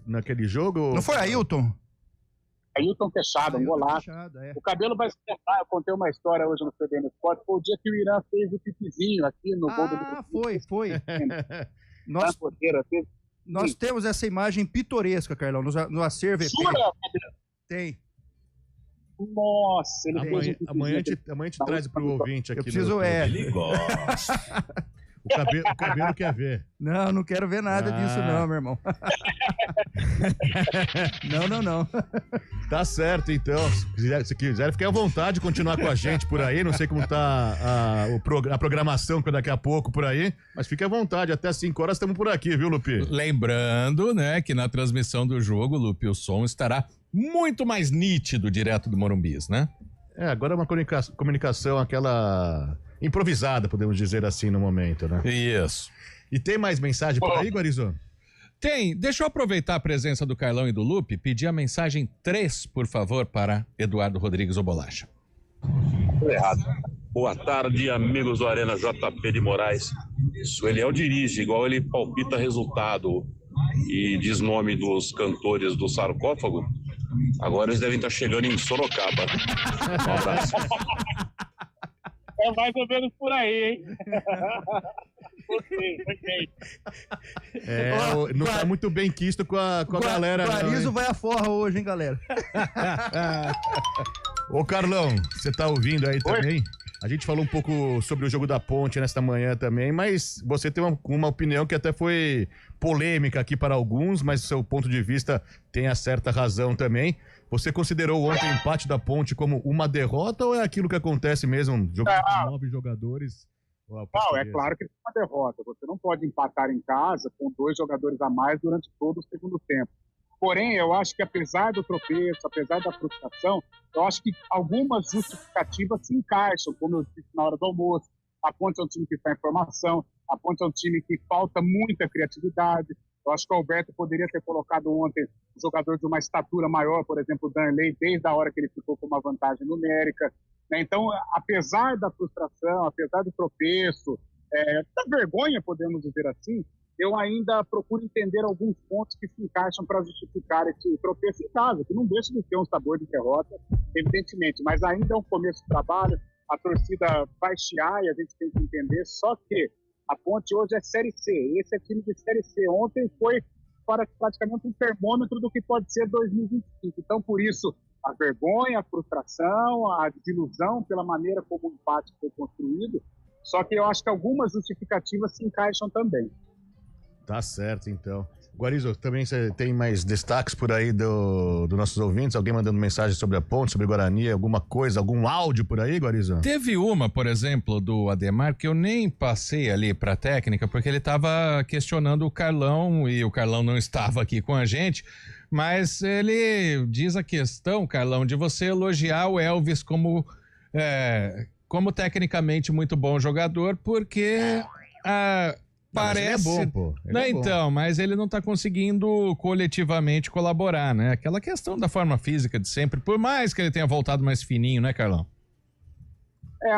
naquele jogo? Não foi Ailton? Ailton Fechado, um golaço. O Cabelo vai se lembrar, eu contei uma história hoje no CBN Sport, foi o dia que o Irã fez o pipizinho aqui no gol do... Foi. Nós temos essa imagem pitoresca, Carlão, no acervo. Jura? Tem. Nossa, ele amanhã a gente traz pro ouvinte aqui. Eu preciso, Ele gosta. O cabelo quer ver. Não quero ver nada disso não, meu irmão. Não. Tá certo, então. Se quiser, fique à vontade de continuar com a gente por aí. Não sei como tá a programação daqui a pouco por aí, mas fique à vontade. Até 5 horas estamos por aqui, viu, Lupe? Lembrando, né, que na transmissão do jogo, Lupe, o som estará muito mais nítido direto do Morumbis, né? Agora é uma comunicação aquela improvisada, podemos dizer assim, no momento, né? Isso. E tem mais mensagem por aí, Guarizo? Tem. Deixa eu aproveitar a presença do Carlão e do Lupe, pedir a mensagem 3, por favor, para Eduardo Rodrigues ou Bolacha. Errado. Boa tarde, amigos do Arena JP de Moraes. Se o Eliel dirige, igual ele palpita resultado e diz nome dos cantores do sarcófago, agora eles devem estar chegando em Sorocaba. Um abraço. É mais ou menos por aí, hein? Não tá muito bem quisto com a galera. O Guarizo vai à forra hoje, hein, galera? Ô, Carlão, você tá ouvindo aí também? A gente falou um pouco sobre o jogo da Ponte nesta manhã também, mas você tem uma opinião que até foi polêmica aqui para alguns, mas seu ponto de vista tem a certa razão também. Você considerou ontem o empate da Ponte como uma derrota ou é aquilo que acontece mesmo? Um jogo de 9 jogadores? Não, é claro que é uma derrota. Você não pode empatar em casa com 2 jogadores a mais durante todo o segundo tempo. Porém, eu acho que apesar do tropeço, apesar da frustração, eu acho que algumas justificativas se encaixam, como eu disse na hora do almoço. A Ponte é um time que está em formação, a Ponte é um time que falta muita criatividade. Eu acho que o Alberto poderia ter colocado ontem um jogador de uma estatura maior, por exemplo, o Danley, desde a hora que ele ficou com uma vantagem numérica. Então, apesar da frustração, apesar do tropeço, da vergonha, podemos dizer assim, eu ainda procuro entender alguns pontos que se encaixam para justificar esse tropeço em casa, que não deixa de ter um sabor de derrota, evidentemente, mas ainda é um começo do trabalho, a torcida vai chiar e a gente tem que entender, só que a Ponte hoje é Série C, esse é time de Série C. Ontem foi praticamente um termômetro do que pode ser 2025. Então, por isso, a vergonha, a frustração, a desilusão pela maneira como o empate foi construído, só que eu acho que algumas justificativas se encaixam também. Tá certo, então. Guarizo, também você tem mais destaques por aí dos nossos ouvintes? Alguém mandando mensagem sobre a Ponte, sobre Guarani, alguma coisa, algum áudio por aí, Guarizo? Teve uma, por exemplo, do Ademar, que eu nem passei ali pra técnica, porque ele tava questionando o Carlão, e o Carlão não estava aqui com a gente, mas ele diz a questão, Carlão, de você elogiar o Elvis como tecnicamente muito bom jogador, porque... parece. Ele é bom, pô. Então, mas ele não tá conseguindo coletivamente colaborar, né? Aquela questão da forma física de sempre, por mais que ele tenha voltado mais fininho, né, Carlão?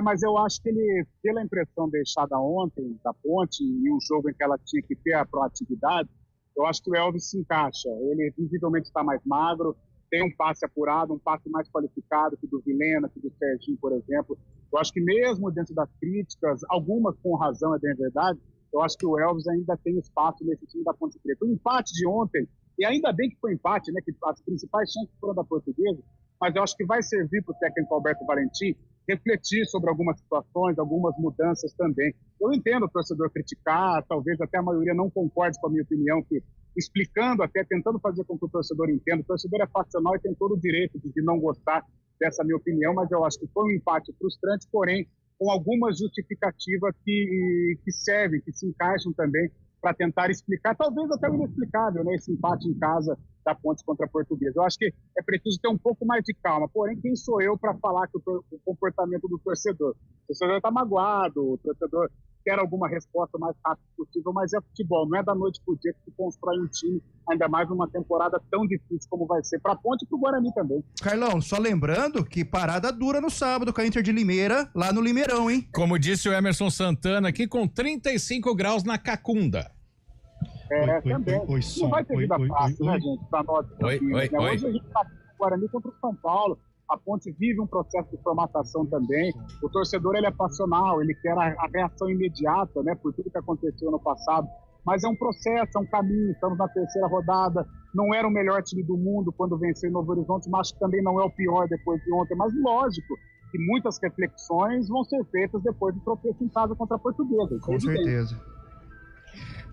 Mas eu acho que ele, pela impressão deixada ontem da Ponte, em um jogo em que ela tinha que ter a proatividade, eu acho que o Elvis se encaixa. Ele visivelmente está mais magro, tem um passe apurado, um passe mais qualificado que do Vilhena, que do Serginho, por exemplo. Eu acho que mesmo dentro das críticas, algumas com razão, é bem verdade, eu acho que o Elvis ainda tem espaço nesse time da Ponte Preta. O empate de ontem, e ainda bem que foi empate, né, que as principais chances foram da Portuguesa, mas eu acho que vai servir para o técnico Alberto Valentim refletir sobre algumas situações, algumas mudanças também. Eu entendo o torcedor criticar, talvez até a maioria não concorde com a minha opinião, que explicando até, tentando fazer com que o torcedor entenda, o torcedor é passional e tem todo o direito de não gostar dessa minha opinião, mas eu acho que foi um empate frustrante, porém, com algumas justificativas que servem, que se encaixam também para tentar explicar, talvez até o inexplicável, né, esse empate em casa da Ponte contra a Portuguesa. Eu acho que é preciso ter um pouco mais de calma, porém, quem sou eu para falar que o comportamento do torcedor? O torcedor está magoado, o torcedor quer alguma resposta o mais rápido possível, mas é futebol, não é da noite para o dia que se constrói um time, ainda mais numa temporada tão difícil como vai ser para a Ponte e para o Guarani também. Carlão, só lembrando que parada dura no sábado com a Inter de Limeira, lá no Limeirão, hein? Como disse o Emerson Santana aqui, com 35 graus na Cacunda. Também. Não vai ter vida fácil, né, gente, para nós. Hoje a gente está no Guarani contra o São Paulo. A Ponte vive um processo de formatação também. O torcedor, ele é passional, ele quer a reação imediata, né, por tudo que aconteceu no passado. Mas é um processo, é um caminho. Estamos na 3ª rodada. Não era o melhor time do mundo quando venceu em Novo Horizonte, mas também não é o pior depois de ontem. Mas lógico que muitas reflexões vão ser feitas depois do tropeço em casa contra a Portuguesa. Com certeza.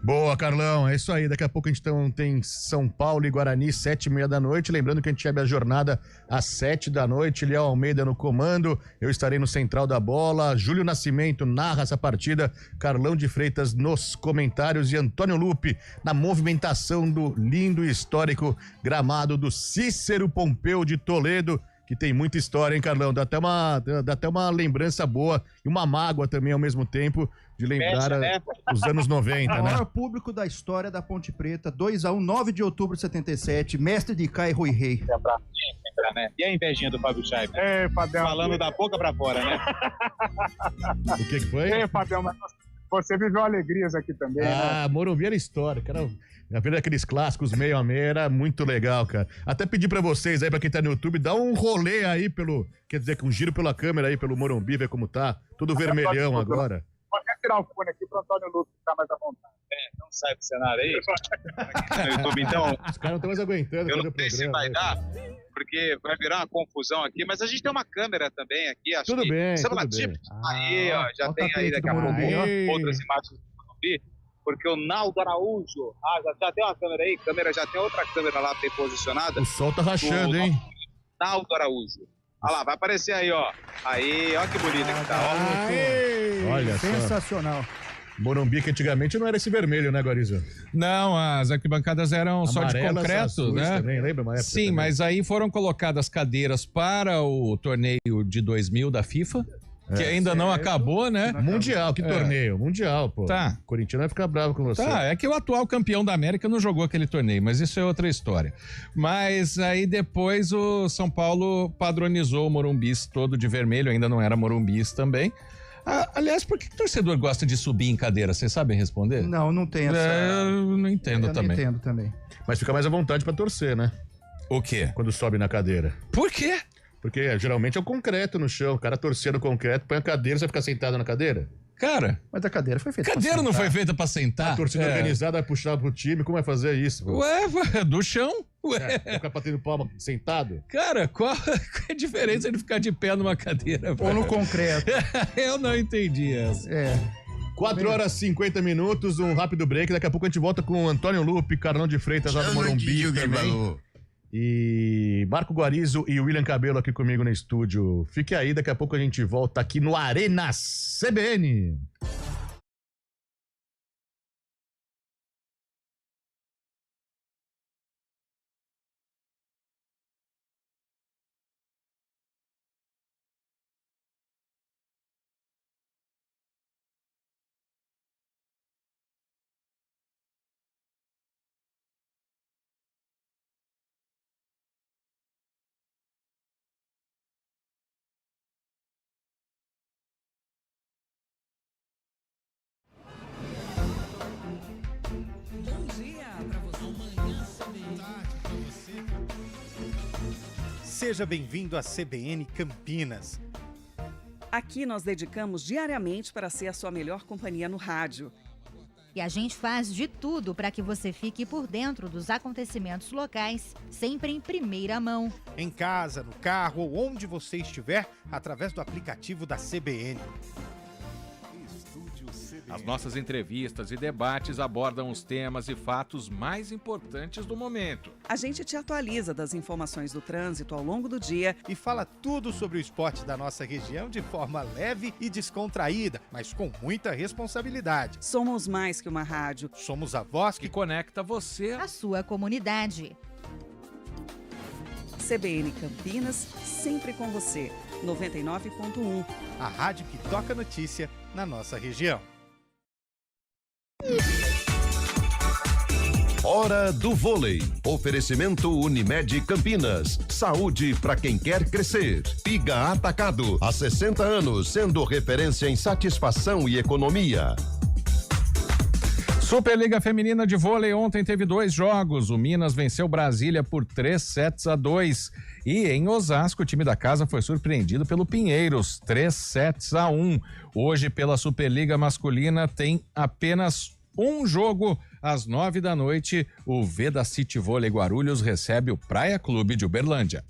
Boa, Carlão, é isso aí. Daqui a pouco a gente tem São Paulo e Guarani, 7h30 da noite. Lembrando que a gente abre a jornada às 7 da noite. Léo Almeida no comando, eu estarei no Central da Bola. Júlio Nascimento narra essa partida. Carlão de Freitas nos comentários e Antônio Lupe na movimentação do lindo e histórico gramado do Cícero Pompeu de Toledo, que tem muita história, hein, Carlão? Dá até uma lembrança boa e uma mágoa também ao mesmo tempo de lembrar os anos 90, O né? maior público da história da Ponte Preta, 2-1, 9 de outubro de 77, mestre de Caio Rui Rei. E a invejinha do Fábio Scheibe? Fabião. Falando da boca pra fora, né? O que foi? Fabião, mas você viveu alegrias aqui também, né? Morumbi era história, cara. Na verdade, aqueles clássicos meio a meio era muito legal, cara. Até pedir pra vocês aí, pra quem tá no YouTube, dá um rolê aí quer dizer, um giro pela câmera aí, pelo Morumbi, ver como tá. Tudo vermelhão agora. Pode tirar o fone aqui pro Antônio Lucas ficar mais à vontade. Não sai do cenário aí? No YouTube, então. Os caras não estão mais aguentando. Eu não sei se vai dar, porque vai virar uma confusão aqui, mas a gente tem uma câmera também aqui. Acho tudo que bem, celular tudo tipo. bem. Aí, ó, já tem aí daqui a pouco outras imagens do Morumbi. Porque o Naldo Araújo, já tem uma câmera aí, já tem outra câmera lá bem posicionada. O sol tá rachando, hein? Naldo Araújo. Olha lá, vai aparecer aí, ó. Aí, ó que bonita que tá, ó. Olha sensacional. Morumbi, que antigamente não era esse vermelho, né, Guarizo? Não, as arquibancadas eram só de concreto, azuis, né? Também, lembra uma época? Sim, também. mas aí foram colocadas cadeiras para o torneio de 2000 da FIFA, que ainda não acabou, né? Mundial, que torneio? Mundial, pô. Tá. O Corinthians vai ficar bravo com você. Tá, é que o atual campeão da América não jogou aquele torneio, mas isso é outra história. Mas aí depois o São Paulo padronizou o Morumbis todo de vermelho, ainda não era Morumbis também. Aliás, por que o torcedor gosta de subir em cadeira? Vocês sabem responder? Não tem essa... Eu não entendo eu também. Não entendo também. Mas fica mais à vontade pra torcer, né? O quê? Quando sobe na cadeira. Por quê? Porque geralmente é o concreto no chão. O cara torcia no concreto, põe a cadeira, você vai ficar sentado na cadeira? Cara... Mas a cadeira foi feita Cadeira pra não sentar. foi feita pra sentar? A torcida organizada vai puxar pro time, como vai fazer isso? Pô? Ué, do chão? Ué. Vai ficar batendo palma sentado? Cara, qual é a diferença de ficar de pé numa cadeira? Ou no concreto. Eu não entendi essa. 4h50, um rápido break. Daqui a pouco a gente volta com o Antônio Lupe, Carlão de Freitas, lá do Morumbi também. E Marco Guarizo e William Cabelo aqui comigo no estúdio. Fique aí, daqui a pouco a gente volta aqui no Arena CBN. Seja bem-vindo à CBN Campinas. Aqui nós dedicamos diariamente para ser a sua melhor companhia no rádio. E a gente faz de tudo para que você fique por dentro dos acontecimentos locais, sempre em primeira mão. Em casa, no carro ou onde você estiver, através do aplicativo da CBN. As nossas entrevistas e debates abordam os temas e fatos mais importantes do momento. A gente te atualiza das informações do trânsito ao longo do dia e fala tudo sobre o esporte da nossa região de forma leve e descontraída, mas com muita responsabilidade. Somos mais que uma rádio. Somos a voz que conecta você à sua comunidade. CBN Campinas, sempre com você. 99.1. A rádio que toca notícia na nossa região. Hora do vôlei. Oferecimento Unimed Campinas. Saúde para quem quer crescer. Piga Atacado. Há 60 anos, sendo referência em satisfação e economia. Superliga Feminina de Vôlei ontem teve 2 jogos. O Minas venceu Brasília por 3-2. E em Osasco, o time da casa foi surpreendido pelo Pinheiros, 3-1. Hoje, pela Superliga Masculina, tem apenas um jogo. Às 9 da noite, o Veda City Vôlei Guarulhos recebe o Praia Clube de Uberlândia.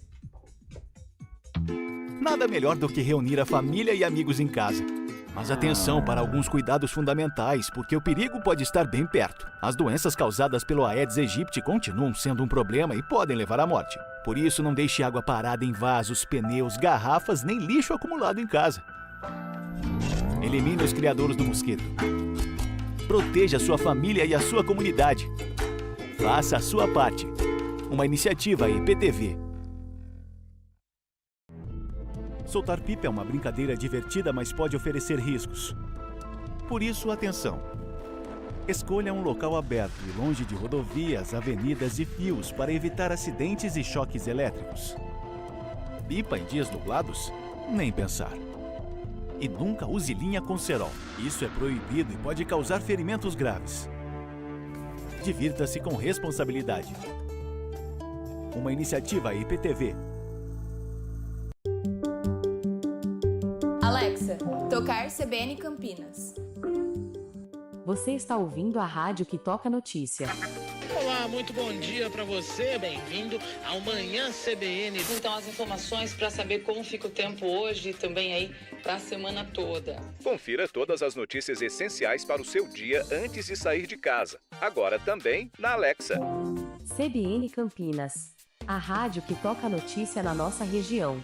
Nada melhor do que reunir a família e amigos em casa. Mas atenção para alguns cuidados fundamentais, porque o perigo pode estar bem perto. As doenças causadas pelo Aedes aegypti continuam sendo um problema e podem levar à morte. Por isso, não deixe água parada em vasos, pneus, garrafas, nem lixo acumulado em casa. Elimine os criadouros do mosquito. Proteja a sua família e a sua comunidade. Faça a sua parte. Uma iniciativa IPTV. Soltar pipa é uma brincadeira divertida, mas pode oferecer riscos. Por isso, atenção. Escolha um local aberto e longe de rodovias, avenidas e fios para evitar acidentes e choques elétricos. Pipa em dias nublados? Nem pensar. E nunca use linha com cerol. Isso é proibido e pode causar ferimentos graves. Divirta-se com responsabilidade. Uma iniciativa IPTV. Alexa, tocar CBN Campinas. Você está ouvindo a rádio que toca notícia. Olá, muito bom dia para você, bem-vindo ao Manhã CBN. Então, as informações para saber como fica o tempo hoje e também aí para a semana toda. Confira todas as notícias essenciais para o seu dia antes de sair de casa. Agora também na Alexa. CBN Campinas, a rádio que toca notícia na nossa região.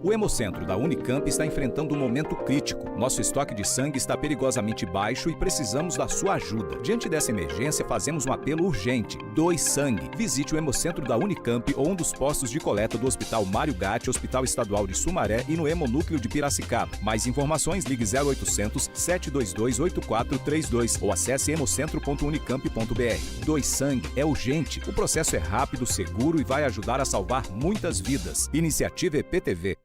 O Hemocentro da Unicamp está enfrentando um momento crítico. Nosso estoque de sangue está perigosamente baixo e precisamos da sua ajuda. Diante dessa emergência, fazemos um apelo urgente. Doe sangue. Visite o Hemocentro da Unicamp ou um dos postos de coleta do Hospital Mário Gatti, Hospital Estadual de Sumaré e no Hemonúcleo de Piracicaba. Mais informações, ligue 0800 722 8432 ou acesse hemocentro.unicamp.br. Doe sangue é urgente. O processo é rápido, seguro e vai ajudar a salvar muitas vidas. Iniciativa EPTV.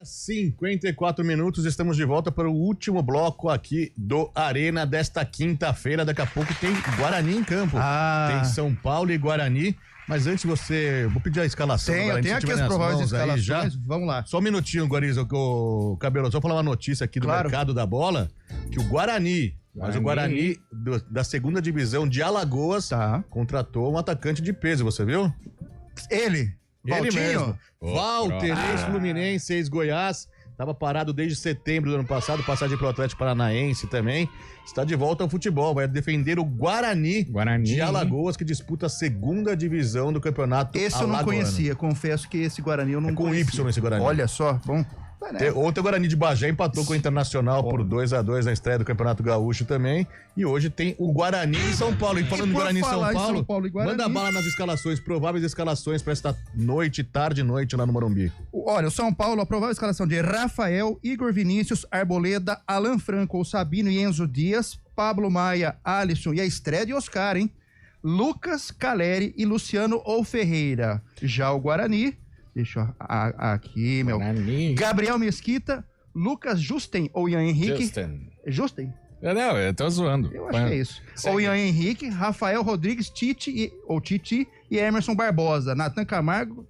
...54 estamos de volta para o último bloco aqui do Arena desta quinta-feira. Daqui a pouco tem Guarani em campo. Tem São Paulo e Guarani. Mas antes vou pedir a escalação. Eu tenho aqui as prováveis escalações, vamos lá. Só um minutinho, Guariza, o Cabelo, só falar uma notícia aqui do mercado da bola, que o Guarani, da segunda divisão de Alagoas, contratou um atacante de peso, você viu? Ele mesmo. Walter, ex-Fluminense, ex-Goiás. Estava parado desde setembro do ano passado, passagem pelo Atlético Paranaense também. Está de volta ao futebol, vai defender o Guarani de Alagoas, que disputa a segunda divisão do campeonato alagoano. Esse eu não conhecia, confesso que esse Guarani eu não conhecia. Com Y esse Guarani. Olha só, bom. Ontem o Guarani de Bagé empatou com o Internacional por 2-2 na estreia do Campeonato Gaúcho também. E hoje tem o Guarani em São Paulo. E falando em Guarani em São Paulo e Guarani, manda bala nas escalações, prováveis escalações para esta tarde e noite lá no Morumbi. Olha, o São Paulo, a provável escalação de Rafael, Igor Vinícius, Arboleda, Alan Franco, Sabino e Enzo Dias, Pablo Maia, Alisson e a estreia de Oscar, hein? Lucas, Caleri e Luciano ou Ferreira. Já o Guarani... Deixa eu aqui, meu. Gabriel Mesquita, Lucas Justen ou Ian Henrique. Justen? Não, eu tô zoando. Eu acho que é isso. Ou Ian Henrique, Rafael Rodrigues, Titi e Emerson Barbosa. Natan Camargo.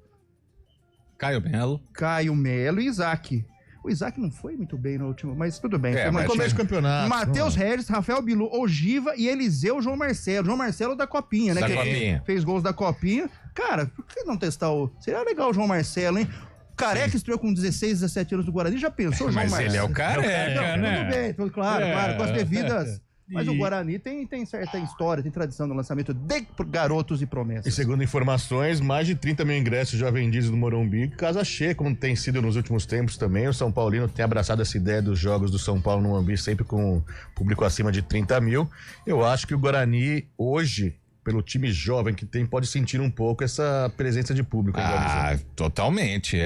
Caio Melo e Isaac. O Isaac não foi muito bem no último, mas tudo bem. Foi começo do campeonato. Matheus Regis, Rafael Bilu, Ogiva e Eliseu João Marcelo. João Marcelo da Copinha, né? Que fez gols da Copinha. Cara, por que não testar o... Seria legal o João Marcelo, hein? Careca estreou com 16, 17 anos do Guarani. Já pensou, João Marcelo? Mas ele é o Careca, né? Tudo bem, claro, com as devidas... Mas o Guarani tem certa história, tem tradição no lançamento de garotos e promessas. E segundo informações, mais de 30 mil ingressos já vendidos no Morumbi. Casa cheia, como tem sido nos últimos tempos também. O São Paulino tem abraçado essa ideia dos jogos do São Paulo no Morumbi, sempre com público acima de 30 mil. Eu acho que o Guarani, hoje, pelo time jovem que tem, pode sentir um pouco essa presença de público. Totalmente.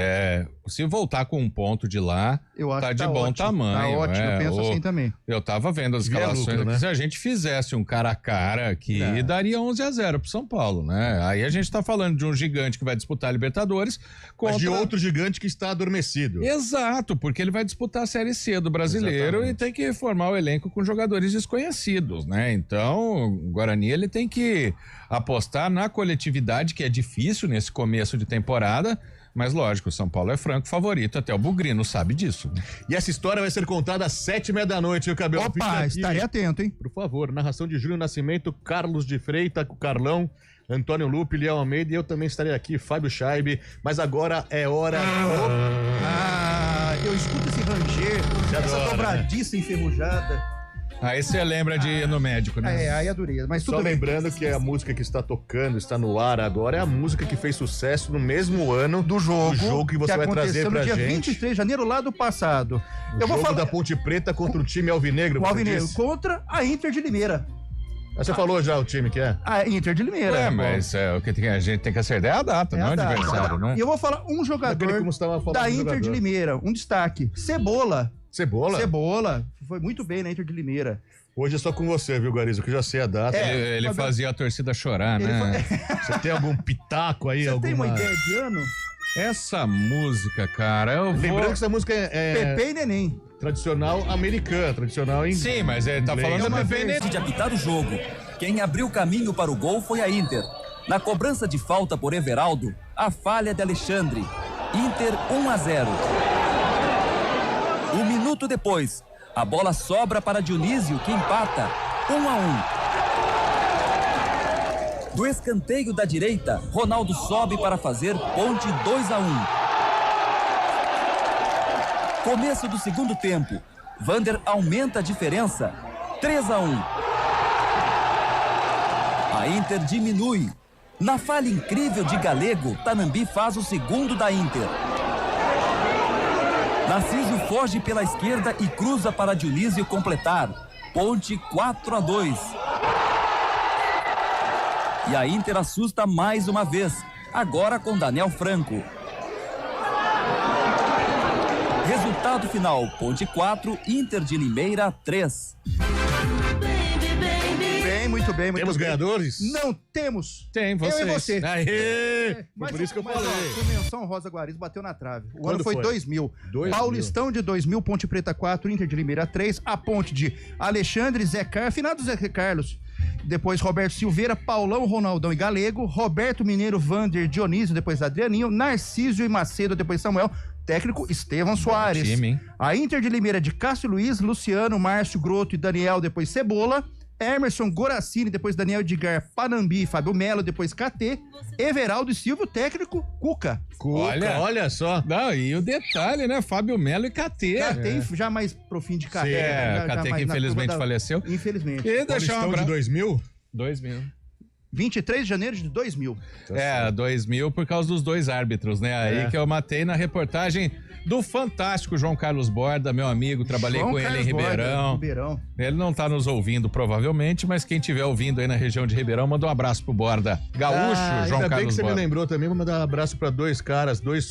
Se voltar com um ponto de lá, tá de bom tamanho. Tá ótimo, eu penso assim também. Eu tava vendo as escalações, né? Se a gente fizesse um cara a cara aqui, daria 11-0 pro São Paulo, né? Aí a gente tá falando de um gigante que vai disputar a Libertadores mas de outro gigante que está adormecido. Exato, porque ele vai disputar a Série C do Brasileiro e tem que formar o elenco com jogadores desconhecidos, né? Então, o Guarani, ele tem que apostar na coletividade, que é difícil nesse começo de temporada, Mas lógico, o São Paulo é franco favorito, até o Bugrino sabe disso. E essa história vai ser contada às 7h30 da noite, viu, Cabelo? Opa, estarei atento, hein? Por favor, narração de Júlio Nascimento, Carlos de Freitas, Carlão, Antônio Lupe, Léo Almeida, e eu também estarei aqui, Fábio Scheibe, mas agora é hora... Eu escuto esse ranger, essa dobradiça enferrujada. Aí você lembra de ir no médico, né? Aí adorei, mas tudo Só bem. lembrando que a música que está tocando, está no ar agora, é a música que fez sucesso no mesmo ano do jogo que você vai trazer pra no dia gente. 23 de janeiro lá do passado. Eu vou falar da Ponte Preta contra o time Alvinegro. O Alvinegro contra a Inter de Limeira. Você falou já o time que é? A Inter de Limeira. Mas o que a gente tem que acertar é a data, não é o adversário, não? E eu vou falar um jogador da Inter de Limeira, um destaque. Cebola. Cebola? Foi muito bem na Inter de Limeira. Hoje é só com você, viu, Garizo? Que eu já sei a data. Ele fazia a torcida chorar, né? Você tem algum pitaco aí? Você tem uma ideia de ano? Essa música, cara, Lembrando que essa música é... Pepe e Neném. Tradicional americana, tradicional em... Sim, mas ele tá falando da Pepe e Neném. De apitar o jogo, quem abriu caminho para o gol foi a Inter. Na cobrança de falta por Everaldo, a falha de Alexandre. Inter 1-0. Um minuto depois, a bola sobra para Dionísio, que empata 1-1. Do escanteio da direita, Ronaldo sobe para fazer Ponte 2-1. Começo do segundo tempo, Vander aumenta a diferença 3-1. A Inter diminui. Na falha incrível de Galego, Tannamby faz o segundo da Inter. Narciso foge pela esquerda e cruza para Dionísio completar. Ponte 4-2. E a Inter assusta mais uma vez, agora com Daniel Franco. Resultado final, Ponte 4, Inter de Limeira 3. Muito bem. Temos ganhadores? Não temos. Tem, vocês. Eu e você. Aê! Por isso que eu falei. Convenção Rosa Guarizo bateu na trave. O ano foi 2000. 2000. Paulistão de 2000, Ponte Preta 4, Inter de Limeira 3. A ponte de Alexandre, Zé Carlos, finado Zé Carlos. Depois Roberto Silveira, Paulão, Ronaldão e Galego. Roberto Mineiro, Vander, Dionísio, depois Adrianinho. Narciso e Macedo, depois Samuel. Técnico Estevão Soares. Time, hein? A Inter de Limeira de Cássio Luiz, Luciano, Márcio, Groto e Daniel, depois Cebola. Emerson, Goracini, depois Daniel Edgar, Panambi, Fábio Melo, depois KT, Everaldo e Silvio, técnico, Cuca. Olha só. Não, e o detalhe, né? Fábio Melo e KT. KT já mais pro fim de carreira. KT que infelizmente faleceu. Infelizmente. E deixar de 2000? 2000. 23 de janeiro de 2000. 2000 por causa dos dois árbitros, né? Aí que eu matei na reportagem do fantástico João Carlos Borda, meu amigo, trabalhei com ele em Ribeirão. Ele não tá nos ouvindo provavelmente, mas quem estiver ouvindo aí na região de Ribeirão, manda um abraço pro Borda. Gaúcho, João ainda Carlos bem que você Borda. me lembrou também, vou mandar um abraço pra dois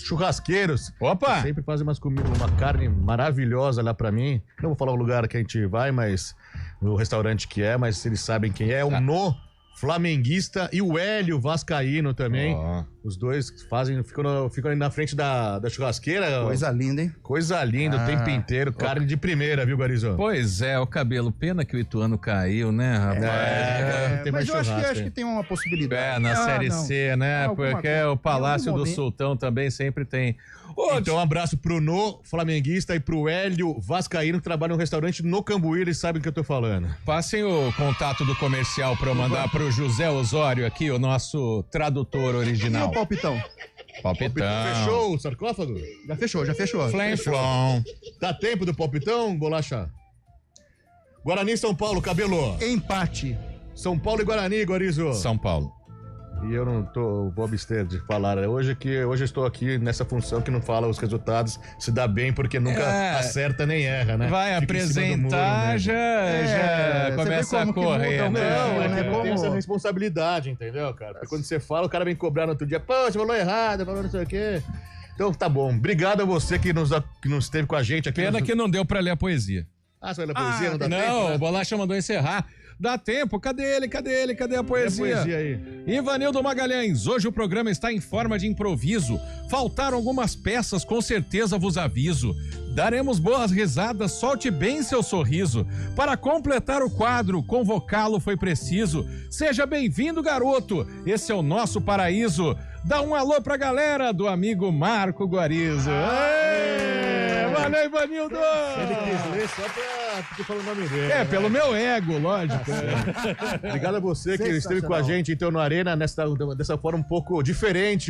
churrasqueiros. Opa! Que sempre fazem umas comidas, uma carne maravilhosa lá pra mim. Não vou falar o lugar que a gente vai, mas o restaurante que é, mas eles sabem quem é. No flamenguista e o Hélio vascaíno também. Os dois ficam ali na frente da churrasqueira. Coisa linda, hein? Coisa linda, o tempo inteiro. Carne de primeira, viu, Garizo? Pois é, o cabelo. Pena que o Ituano caiu, né, rapaz? Tem mais mas eu acho que tem uma possibilidade. Na Série C, né? Porque o Palácio do Sultão também sempre tem. Então, um abraço pro flamenguista e pro Hélio vascaíno que trabalham no restaurante no Cambuí, eles sabem o que eu tô falando. Passem o contato do comercial pra eu mandar pro José Osório aqui, o nosso tradutor original. E o palpitão? Palpitão. Fechou o sarcófago? Já fechou. Flém-flom. Dá tempo do palpitão, Bolacha? Guarani e São Paulo, Cabelo. Empate. São Paulo e Guarani, Guarizo. São Paulo. E eu vou abster de falar hoje, que hoje eu estou aqui nessa função que não fala os resultados, se dá bem, porque nunca acerta nem erra, né? Vai fica apresentar, muro, né? já começa a correr, Não, né? não tem essa responsabilidade, entendeu, cara? Porque quando você fala, o cara vem cobrar no outro dia, pô, você falou errado, falou não sei o quê. Então tá bom, obrigado a você que nos teve com a gente aqui. Pena que não deu pra ler a poesia. Você vai ler a poesia? Não dá tempo? Não, Né? o Bolacha mandou encerrar. Dá tempo, cadê ele? Cadê a poesia? Cadê a poesia aí? Ivanildo Magalhães, hoje o programa está em forma de improviso. Faltaram algumas peças, com certeza vos aviso. Daremos boas risadas, solte bem seu sorriso. Para completar o quadro, convocá-lo foi preciso. Seja bem-vindo, garoto, esse é o nosso paraíso. Dá um alô pra galera do amigo Marco Guarizo. Valeu, Ivanildo! Ele quis ler só pra falar o nome dele. Pelo meu ego, lógico. Obrigado a você que esteve com a gente, então, no Arena, dessa forma um pouco diferente.